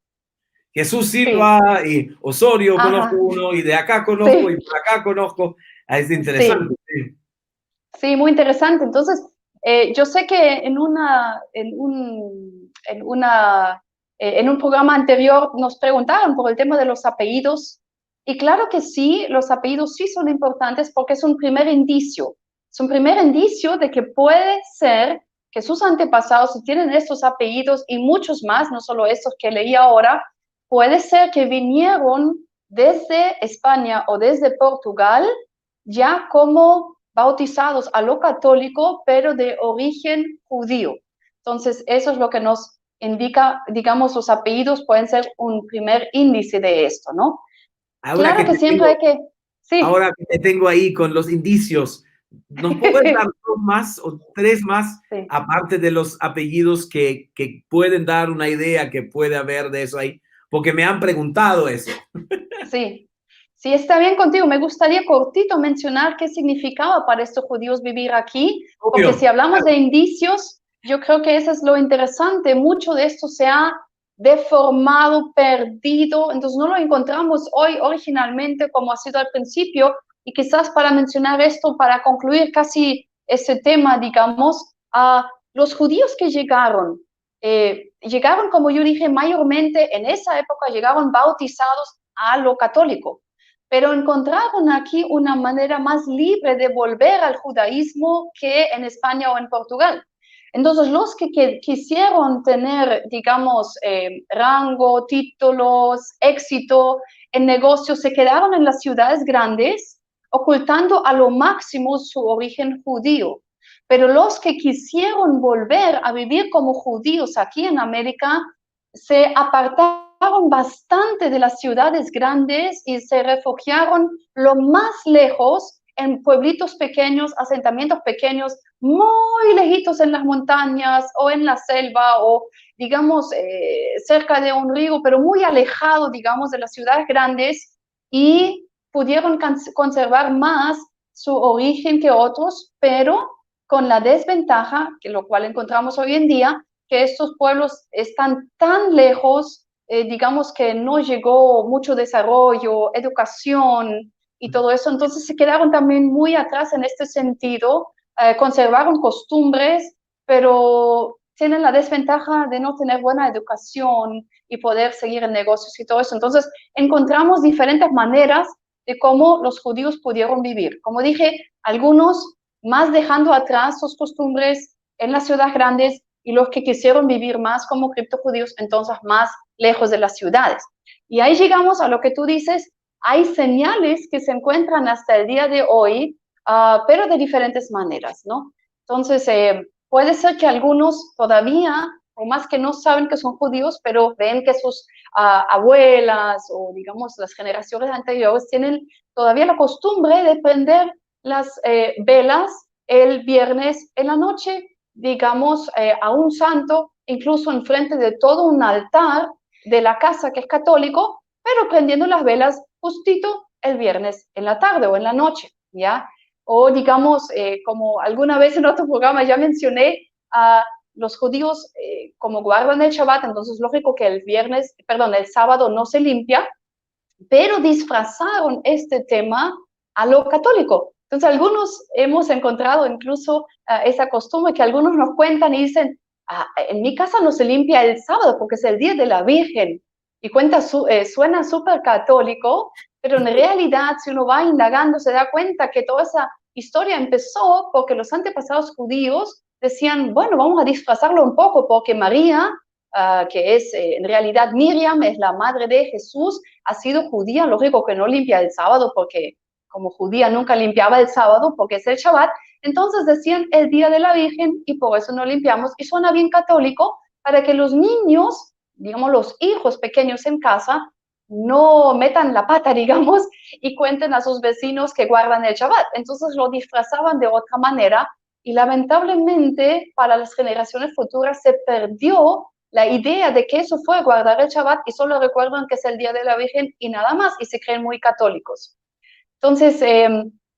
Jesús Sí, Silva y Osorio conozco ajá, uno, y de acá conozco, y sí, por acá conozco. Es interesante. sí, Sí. sí, muy interesante. Entonces, yo sé que en un programa anterior nos preguntaron por el tema de los apellidos, y claro que sí, los apellidos sí son importantes porque es un primer indicio. Es un primer indicio de que puede ser que sus antepasados, si tienen estos apellidos y muchos más, no solo estos que leí ahora, puede ser que vinieron desde España o desde Portugal ya como bautizados a lo católico, pero de origen judío. Entonces, eso es lo que nos indica, digamos, los apellidos pueden ser un primer índice de esto, ¿no? Ahora Claro que que te siempre hay que, sí, ahora que te tengo ahí con los indicios, ¿nos puedes dar dos más o tres más, sí. aparte de los apellidos que pueden dar una idea que puede haber de eso ahí? Porque me han preguntado eso. Sí, sí, está bien contigo. Me gustaría cortito mencionar qué significaba para estos judíos vivir aquí, porque si Obvio. hablamos de indicios, yo creo que eso es lo interesante. Mucho de esto se ha deformado, perdido, entonces no lo encontramos hoy originalmente como ha sido al principio. Y quizás para mencionar esto, para concluir casi ese tema, digamos, a los judíos que llegaron, como yo dije, mayormente en esa época llegaron bautizados a lo católico, pero encontraron aquí una manera más libre de volver al judaísmo que en España o en Portugal. Entonces, los que quisieron tener, digamos, rango, títulos, éxito en negocios, se quedaron en las ciudades grandes, ocultando a lo máximo su origen judío. Pero los que quisieron volver a vivir como judíos aquí en América se apartaron bastante de las ciudades grandes y se refugiaron lo más lejos en pueblitos pequeños, asentamientos pequeños, muy lejitos en las montañas o en la selva o, digamos, cerca de un río, pero muy alejado, digamos, de las ciudades grandes y pudieron conservar más su origen que otros, pero con la desventaja, que lo cual encontramos hoy en día, que estos pueblos están tan lejos, digamos que no llegó mucho desarrollo, educación y todo eso, entonces se quedaron también muy atrás en este sentido, conservaron costumbres, pero tienen la desventaja de no tener buena educación y poder seguir en negocios y todo eso. Entonces encontramos diferentes maneras de cómo los judíos pudieron vivir. Como dije, algunos más dejando atrás sus costumbres en las ciudades grandes y los que quisieron vivir más como criptojudíos, entonces más lejos de las ciudades. Y ahí llegamos a lo que tú dices, hay señales que se encuentran hasta el día de hoy, pero de diferentes maneras, ¿no? Entonces, puede ser que algunos todavía, o más que no saben que son judíos, pero ven que sus abuelas o digamos las generaciones anteriores tienen todavía la costumbre de prender las velas el viernes en la noche, digamos, a un santo, incluso enfrente de todo un altar de la casa que es católico, pero prendiendo las velas justito el viernes en la tarde o en la noche, ¿ya? O digamos, como alguna vez en otro programa ya mencioné, a los judíos como guardan el Shabbat, entonces lógico que el sábado no se limpia, pero disfrazaron este tema a lo católico. Entonces, algunos hemos encontrado incluso esa costumbre que algunos nos cuentan y dicen, en mi casa no se limpia el sábado porque es el día de la Virgen. Y suena súper católico, pero en realidad, si uno va indagando, se da cuenta que toda esa historia empezó porque los antepasados judíos decían, bueno, vamos a disfrazarlo un poco porque María, que es en realidad Miriam, es la madre de Jesús, ha sido judía, lógico que no limpia el sábado porque como judía nunca limpiaba el sábado porque es el Shabbat, entonces decían el día de la Virgen y por eso no limpiamos y suena bien católico para que los niños, digamos los hijos pequeños en casa, no metan la pata, digamos, y cuenten a sus vecinos que guardan el Shabbat. Entonces lo disfrazaban de otra manera y lamentablemente para las generaciones futuras se perdió la idea de que eso fue guardar el Shabbat y solo recuerdan que es el día de la Virgen y nada más y se creen muy católicos. Entonces,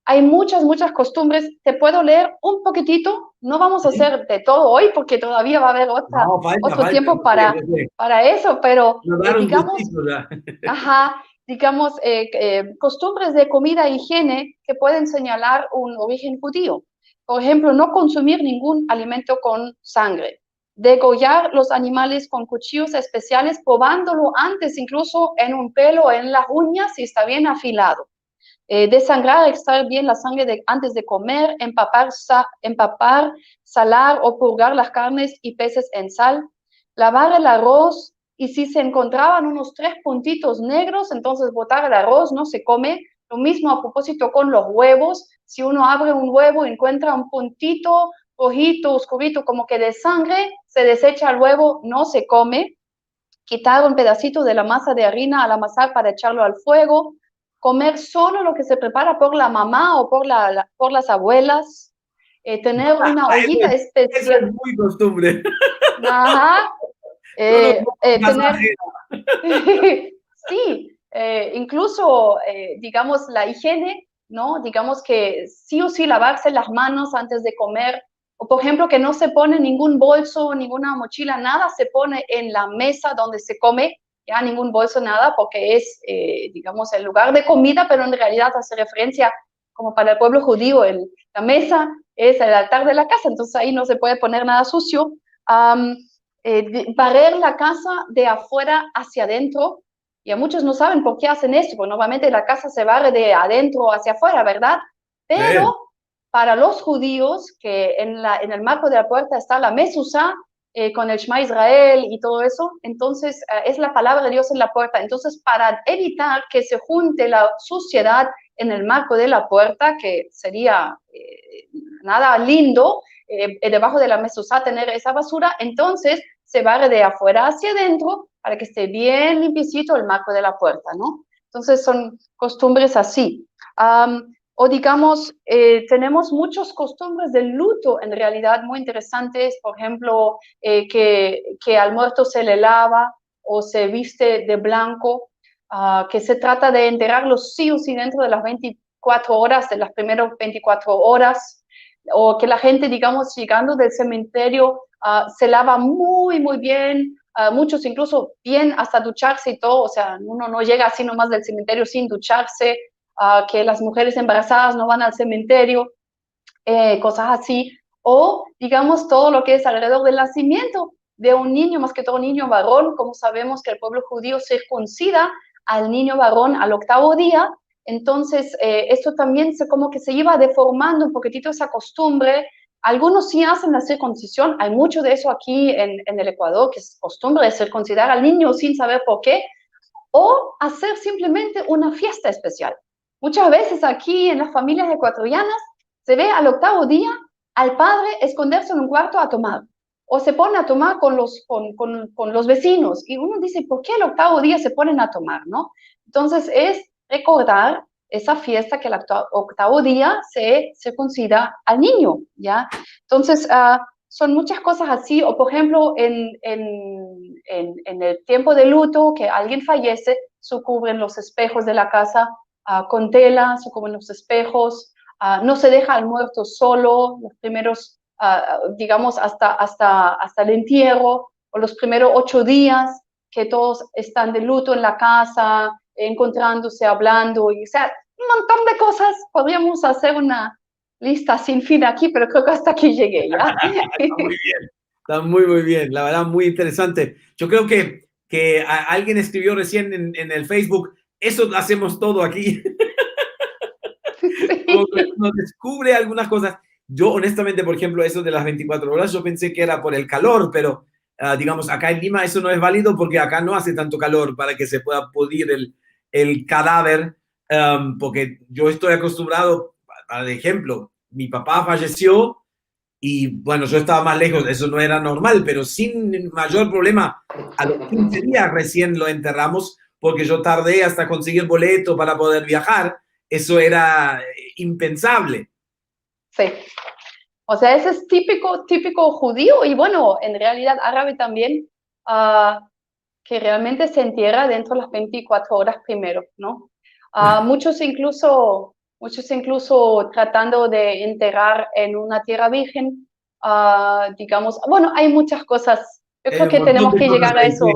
hay muchas costumbres. Te puedo leer un poquitito. No vamos a Sí. hacer de todo hoy porque todavía va a haber No, otro falta. tiempo para eso, pero Nos dar un digamos, gustito, ¿verdad? ajá, digamos, costumbres de comida e higiene que pueden señalar un origen judío. Por ejemplo, no consumir ningún alimento con sangre. Degollar los animales con cuchillos especiales, probándolo antes, incluso en un pelo, en las uñas, si está bien afilado. Desangrar, extraer bien la sangre antes de comer, empapar, salar o purgar las carnes y peces en sal, lavar el arroz y si se encontraban unos 3 puntitos negros, entonces botar el arroz, no se come. Lo mismo a propósito con los huevos, si uno abre un huevo y encuentra un puntito rojito, oscurito, como que de sangre, se desecha el huevo, no se come. Quitar un pedacito de la masa de harina al amasar para echarlo al fuego, comer solo lo que se prepara por la mamá o por las abuelas, tener una ollita Eso es especial. muy costumbre. Ajá, Yo no como tener, masajera. sí, incluso, digamos, la higiene, ¿no? Digamos que sí o sí lavarse las manos antes de comer, o por ejemplo, que no se pone ningún bolso, ninguna mochila, nada se pone en la mesa donde se come, ya ningún bolso, nada, porque es, digamos, el lugar de comida, pero en realidad hace referencia, como para el pueblo judío, la mesa es el altar de la casa, entonces ahí no se puede poner nada sucio. Barrer la casa de afuera hacia adentro, y a muchos no saben por qué hacen esto, porque normalmente la casa se barre de adentro hacia afuera, ¿verdad? Sí. Pero para los judíos, que en el marco de la puerta está la mezuzá, con el Shema Israel y todo eso, entonces es la palabra de Dios en la puerta. Entonces, para evitar que se junte la suciedad en el marco de la puerta, que sería nada lindo, debajo de la mezuzá tener esa basura, entonces se barre de afuera hacia adentro para que esté bien limpiecito el marco de la puerta, ¿no? Entonces son costumbres así. O digamos, tenemos muchas costumbres del luto en realidad muy interesantes, por ejemplo, que al muerto se le lava o se viste de blanco, que se trata de enterrarlo sí o sí dentro de las 24 horas, de las primeras 24 horas, o que la gente, digamos, llegando del cementerio, se lava muy, muy bien, muchos incluso bien hasta ducharse y todo, o sea, uno no llega así nomás del cementerio sin ducharse, que las mujeres embarazadas no van al cementerio, cosas así, o digamos todo lo que es alrededor del nacimiento de un niño, más que todo un niño varón, como sabemos que el pueblo judío circuncida al niño varón al 8º día, entonces esto también como que se iba deformando un poquitito esa costumbre. Algunos sí hacen la circuncisión, hay mucho de eso aquí en el Ecuador, que es costumbre de circuncidar al niño sin saber por qué, o hacer simplemente una fiesta especial. Muchas veces aquí en las familias ecuatorianas se ve al 8º día al padre esconderse en un cuarto a tomar, o se pone a tomar con los vecinos, y uno dice, ¿por qué el 8º día se ponen a tomar, no? Entonces es recordar esa fiesta que el 8º día se circuncida al niño, ¿ya? Entonces, son muchas cosas así, o por ejemplo, en el tiempo de luto, que alguien fallece, se cubren los espejos de la casa con tela, se cubren los espejos, no se deja al muerto solo, los primeros, digamos, hasta el entierro, o los primeros 8 días, que todos están de luto en la casa, encontrándose, hablando, y, o sea, un montón de cosas. Podríamos hacer una lista sin fin aquí, pero creo que hasta aquí llegué, ¿ya? Está muy bien. Está muy, muy bien. La verdad, muy interesante. Yo creo que alguien escribió recién en el Facebook, eso lo hacemos todo aquí. Como que Sí. uno descubre algunas cosas. Yo, honestamente, por ejemplo, eso de las 24 horas, yo pensé que era por el calor, pero digamos, acá en Lima eso no es válido porque acá no hace tanto calor para que se pueda pudrir el cadáver, porque yo estoy acostumbrado, por ejemplo, mi papá falleció y bueno, yo estaba más lejos, eso no era normal, pero sin mayor problema, a los 15 días recién lo enterramos porque yo tardé hasta conseguir boleto para poder viajar, eso era impensable. Sí. O sea, ese es típico, típico judío y bueno, en realidad árabe también, que realmente se entierra dentro de las 24 horas primero, ¿no? Muchos incluso tratando de enterrar en una tierra virgen, digamos, bueno, hay muchas cosas. Yo Hay creo un que montón tenemos de que cosas llegar a ahí, eso sí.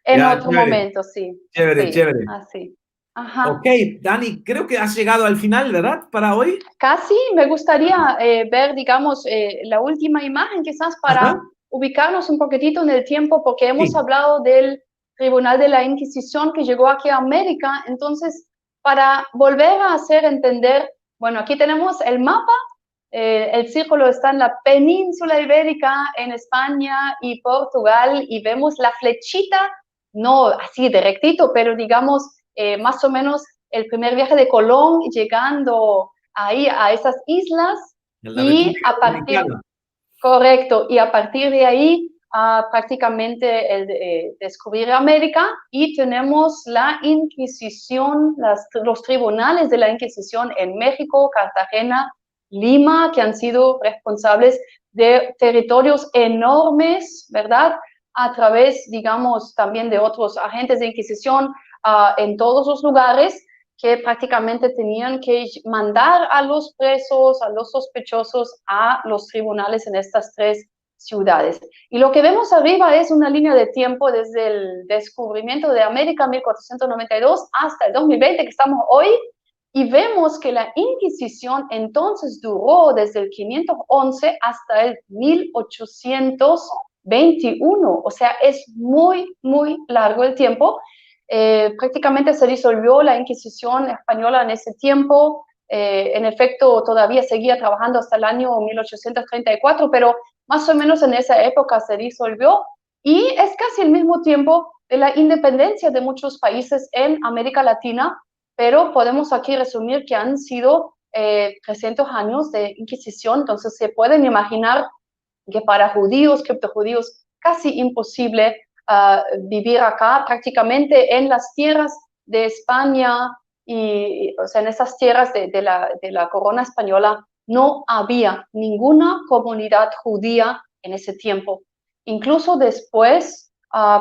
en Ya, otro chévere, momento, sí, chévere, sí, chévere. así. Ajá. Ok, Dani, creo que has llegado al final, ¿verdad? Para hoy. Casi me gustaría ver, digamos, la última imagen, quizás para Ajá. ubicarnos un poquitito en el tiempo, porque hemos Sí, hablado del Tribunal de la Inquisición que llegó aquí a América. Entonces, para volver a hacer entender, bueno, aquí tenemos el mapa, el círculo está en la península ibérica, en España y Portugal, y vemos la flechita, no así directito, pero digamos, más o menos el primer viaje de Colón llegando ahí a esas islas En la y República a partir, Dominicana. correcto, y a partir de ahí prácticamente descubrir América y tenemos la Inquisición, los tribunales de la Inquisición en México, Cartagena, Lima, que han sido responsables de territorios enormes, ¿verdad? A través, digamos, también de otros agentes de Inquisición en todos los lugares que prácticamente tenían que mandar a los presos, a los sospechosos, a los tribunales en estas tres ciudades. Y lo que vemos arriba es una línea de tiempo desde el descubrimiento de América en 1492 hasta el 2020, que estamos hoy, y vemos que la Inquisición entonces duró desde el 511 hasta el 1821, o sea, es muy, muy largo el tiempo. Prácticamente se disolvió la Inquisición española en ese tiempo. En efecto, todavía seguía trabajando hasta el año 1834, pero más o menos en esa época se disolvió y es casi el mismo tiempo de la independencia de muchos países en América Latina, pero podemos aquí resumir que han sido 300 años de Inquisición, entonces se pueden imaginar que para judíos, criptojudíos, casi imposible vivir acá, prácticamente en las tierras de España y, o sea, en esas tierras de la corona española no había ninguna comunidad judía en ese tiempo. Incluso después,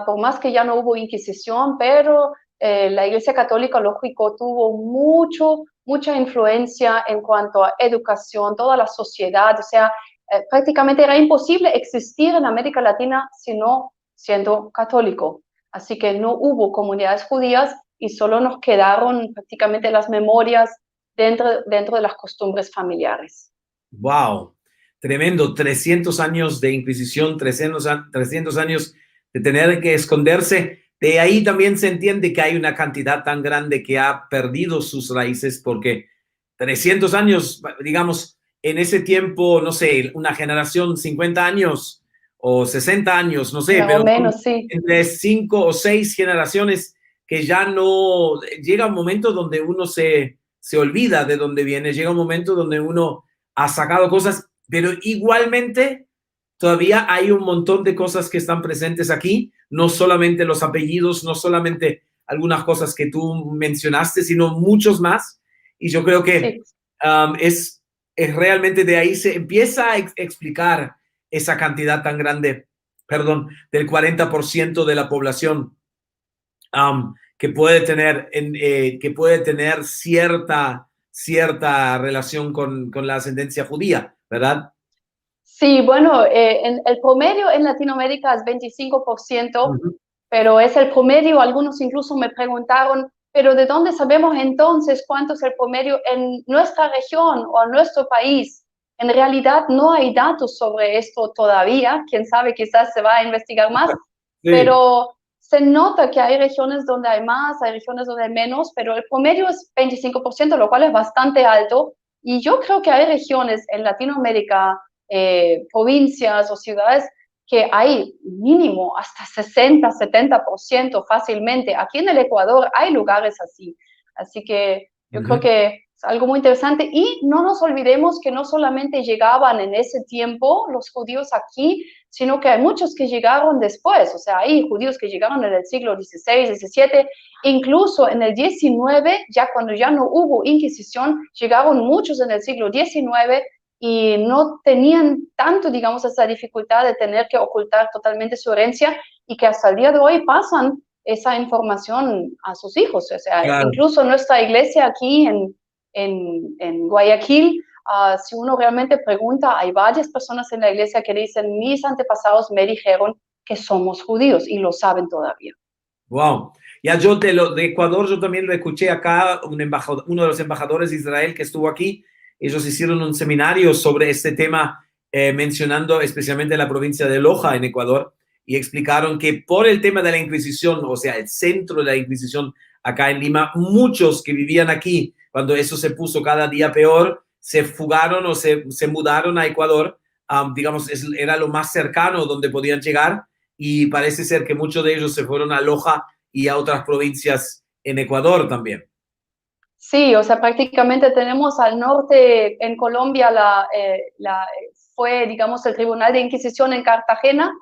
por más que ya no hubo Inquisición, pero la Iglesia Católica, lógico, tuvo mucha influencia en cuanto a educación, toda la sociedad, o sea, prácticamente era imposible existir en América Latina sino siendo católico. Así que no hubo comunidades judías y solo nos quedaron prácticamente las memorias dentro de las costumbres familiares. Wow, tremendo. 300 años de Inquisición, 300 años de tener que esconderse. De ahí también se entiende que hay una cantidad tan grande que ha perdido sus raíces, porque 300 años, digamos, en ese tiempo, no sé, una generación, 50 años o 60 años, no sé, Más pero o menos, sí. entre 5 o 6 generaciones que ya no, llega un momento donde uno se olvida de dónde viene, llega un momento donde uno ha sacado cosas, pero igualmente todavía hay un montón de cosas que están presentes aquí, no solamente los apellidos, no solamente algunas cosas que tú mencionaste, sino muchos más. Y yo creo que Sí. es realmente de ahí se empieza a explicar esa cantidad tan grande, perdón, del 40% de la población que puede tener cierta relación con la ascendencia judía, ¿verdad? Sí, bueno, el promedio en Latinoamérica es 25%, Ujú. pero es el promedio. Algunos incluso me preguntaron, pero ¿de dónde sabemos entonces cuánto es el promedio en nuestra región o en nuestro país? En realidad no hay datos sobre esto todavía. Quién sabe, quizás se va a investigar más, Sí. pero se nota que hay regiones donde hay más, hay regiones donde hay menos, pero el promedio es 25%, lo cual es bastante alto. Y yo creo que hay regiones en Latinoamérica, provincias o ciudades que hay mínimo hasta 60, 70% fácilmente. Aquí en el Ecuador hay lugares así. Así que yo creo que es algo muy interesante. Y no nos olvidemos que no solamente llegaban en ese tiempo los judíos aquí, sino que hay muchos que llegaron después. O sea, hay judíos que llegaron en el siglo XVI, XVII, incluso en el XIX, ya cuando ya no hubo Inquisición, llegaron muchos en el siglo XIX y no tenían tanto, digamos, esa dificultad de tener que ocultar totalmente su herencia y que hasta el día de hoy pasan esa información a sus hijos. O sea, Claro. incluso nuestra iglesia aquí en Guayaquil, si uno realmente pregunta, hay varias personas en la iglesia que dicen, mis antepasados me dijeron que somos judíos y lo saben todavía. Wow. Ya yo de Ecuador, yo también lo escuché acá, uno de los embajadores de Israel que estuvo aquí, ellos hicieron un seminario sobre este tema, mencionando especialmente la provincia de Loja en Ecuador, y explicaron que por el tema de la Inquisición, o sea, el centro de la Inquisición acá en Lima, muchos que vivían aquí, cuando eso se puso cada día peor, se fugaron o se mudaron a Ecuador, digamos, era lo más cercano donde podían llegar, y parece ser que muchos de ellos se fueron a Loja y a otras provincias en Ecuador también. Sí, o sea, prácticamente tenemos al norte en Colombia fue, digamos, el Tribunal de Inquisición en Cartagena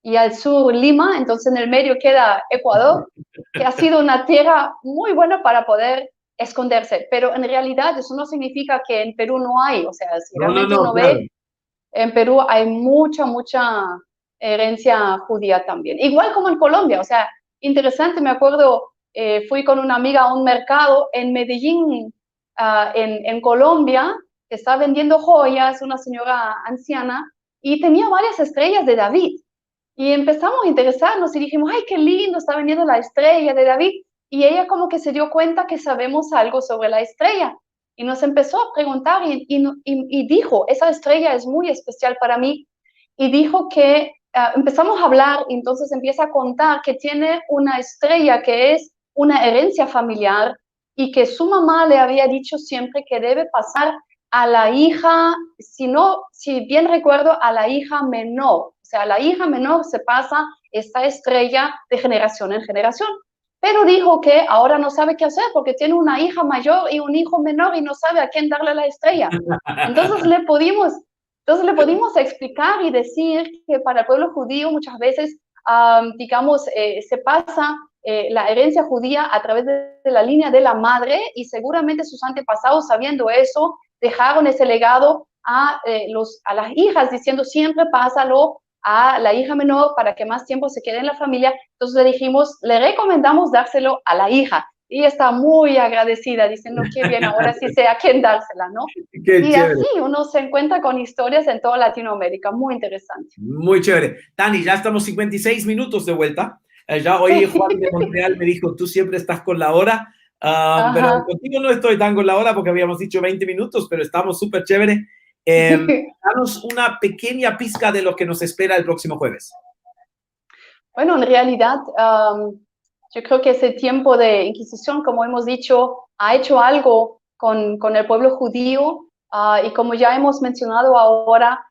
y al sur Lima, entonces en el medio queda Ecuador, que ha sido una tierra muy buena para poder esconderse, pero en realidad eso no significa que en Perú no hay, o sea, si No, no, realmente no, uno claro. ve, en Perú hay mucha herencia judía también, igual como en Colombia, o sea, interesante, me acuerdo, fui con una amiga a un mercado en Medellín, en Colombia, que estaba vendiendo joyas, una señora anciana, y tenía varias estrellas de David. Y empezamos a interesarnos y dijimos, ay, qué lindo, está vendiendo la estrella de David. Y ella como que se dio cuenta que sabemos algo sobre la estrella. Y nos empezó a preguntar y dijo, esa estrella es muy especial para mí. Y dijo que empezamos a hablar y entonces empieza a contar que tiene una estrella que es una herencia familiar y que su mamá le había dicho siempre que debe pasar a la hija, si bien recuerdo, a la hija menor. O sea, a la hija menor se pasa esta estrella de generación en generación. Pero dijo que ahora no sabe qué hacer porque tiene una hija mayor y un hijo menor y no sabe a quién darle la estrella. Entonces le pudimos explicar y decir que para el pueblo judío muchas veces, digamos, se pasa la herencia judía a través de la línea de la madre y seguramente sus antepasados, sabiendo eso, dejaron ese legado a las hijas, diciendo siempre pásalo a la hija menor para que más tiempo se quede en la familia. Entonces le dijimos, le recomendamos dárselo a la hija. Y está muy agradecida, diciendo qué bien, ahora sí sé a quién dársela, ¿no? Qué Y así chévere. uno se encuentra con historias en toda Latinoamérica, muy interesante. Muy chévere. Dani, ya estamos 56 minutos de vuelta. Ya hoy Juan de Montreal me dijo, tú siempre estás con la hora, pero Ajá. contigo no estoy tan con la hora porque habíamos dicho 20 minutos, pero estamos súper chévere. Danos una pequeña pizca de lo que nos espera el próximo jueves. Bueno, en realidad, yo creo que ese tiempo de Inquisición, como hemos dicho, ha hecho algo con el pueblo judío y como ya hemos mencionado ahora,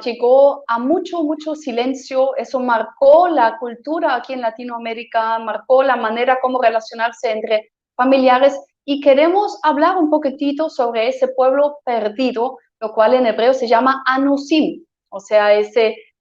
llegó a mucho silencio. Eso marcó la cultura aquí en Latinoamérica, marcó la manera como relacionarse entre familiares y queremos hablar un poquitito sobre ese pueblo perdido, lo cual en hebreo se llama Anusim, o sea,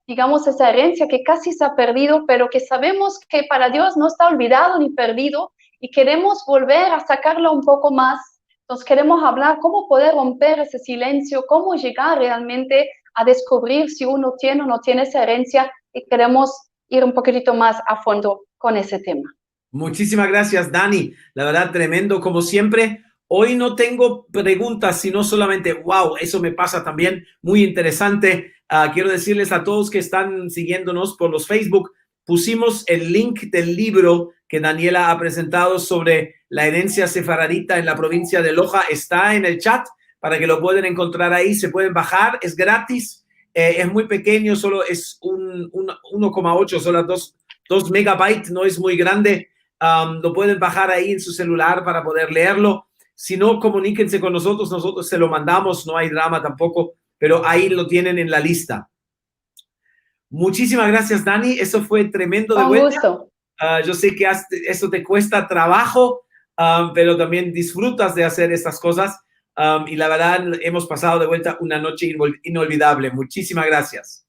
digamos, esa herencia que casi se ha perdido, pero que sabemos que para Dios no está olvidado ni perdido y queremos volver a sacarlo un poco más. Entonces queremos hablar cómo poder romper ese silencio, cómo llegar realmente a descubrir si uno tiene o no tiene esa herencia y queremos ir un poquitito más a fondo con ese tema. Muchísimas gracias, Dani. La verdad, tremendo como siempre. Hoy no tengo preguntas, sino solamente, wow, eso me pasa también. Muy interesante. Quiero decirles a todos que están siguiéndonos por los Facebook, pusimos el link del libro que Daniela ha presentado sobre la herencia sefaradita en la provincia de Loja. Está en el chat para que lo puedan encontrar ahí. Se pueden bajar, es gratis. Es muy pequeño, solo es 1,8, solo 2 megabytes, no es muy grande. Lo pueden bajar ahí en su celular para poder leerlo. Si no, comuníquense con nosotros, nosotros se lo mandamos, no hay drama tampoco, pero ahí lo tienen en la lista. Muchísimas gracias, Dani, eso fue tremendo de Con vuelta. gusto. Yo sé que eso te cuesta trabajo, pero también disfrutas de hacer estas cosas y la verdad hemos pasado de vuelta una noche inolvidable. Muchísimas gracias.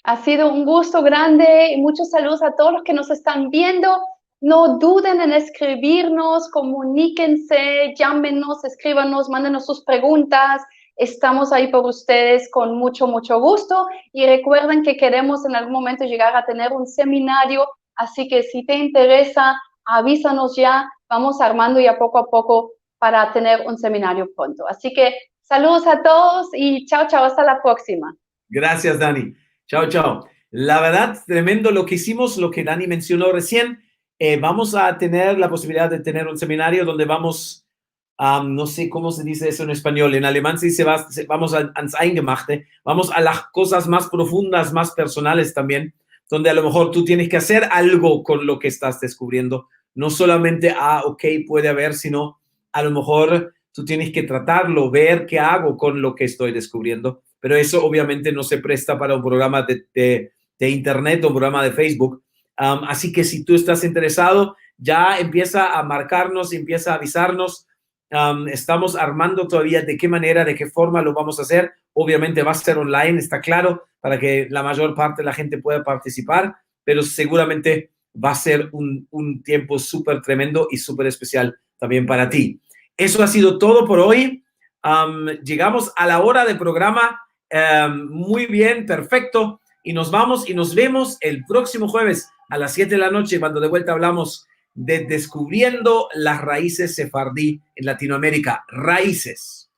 Ha sido un gusto grande y muchos saludos a todos los que nos están viendo. No duden en escribirnos, comuníquense, llámenos, escríbanos, mándenos sus preguntas. Estamos ahí por ustedes con mucho gusto. Y recuerden que queremos en algún momento llegar a tener un seminario, así que si te interesa, avísanos ya. Vamos armando ya poco a poco para tener un seminario pronto. Así que saludos a todos y chao, hasta la próxima. Gracias, Dani. Chao, chao. La verdad, tremendo lo que hicimos, lo que Dani mencionó recién. Vamos a tener la posibilidad de tener un seminario donde vamos, no sé cómo se dice eso en español, en alemán se dice, vamos ans Eingemachte, vamos a las cosas más profundas, más personales también, donde a lo mejor tú tienes que hacer algo con lo que estás descubriendo. No solamente, ok, puede haber, sino a lo mejor tú tienes que tratarlo, ver qué hago con lo que estoy descubriendo. Pero eso obviamente no se presta para un programa de internet o un programa de Facebook. Así que si tú estás interesado, ya empieza a marcarnos, empieza a avisarnos Estamos armando todavía de qué manera, de qué forma lo vamos a hacer. Obviamente va a ser online, está claro, para que la mayor parte de la gente pueda participar, pero seguramente va a ser un tiempo súper tremendo y súper especial también para ti. Eso ha sido todo por hoy. Llegamos a la hora del programa. Muy bien, perfecto. Y nos vamos y nos vemos el próximo jueves a las 7 de la noche, cuando de vuelta hablamos de descubriendo las raíces sefardí en Latinoamérica. Raíces.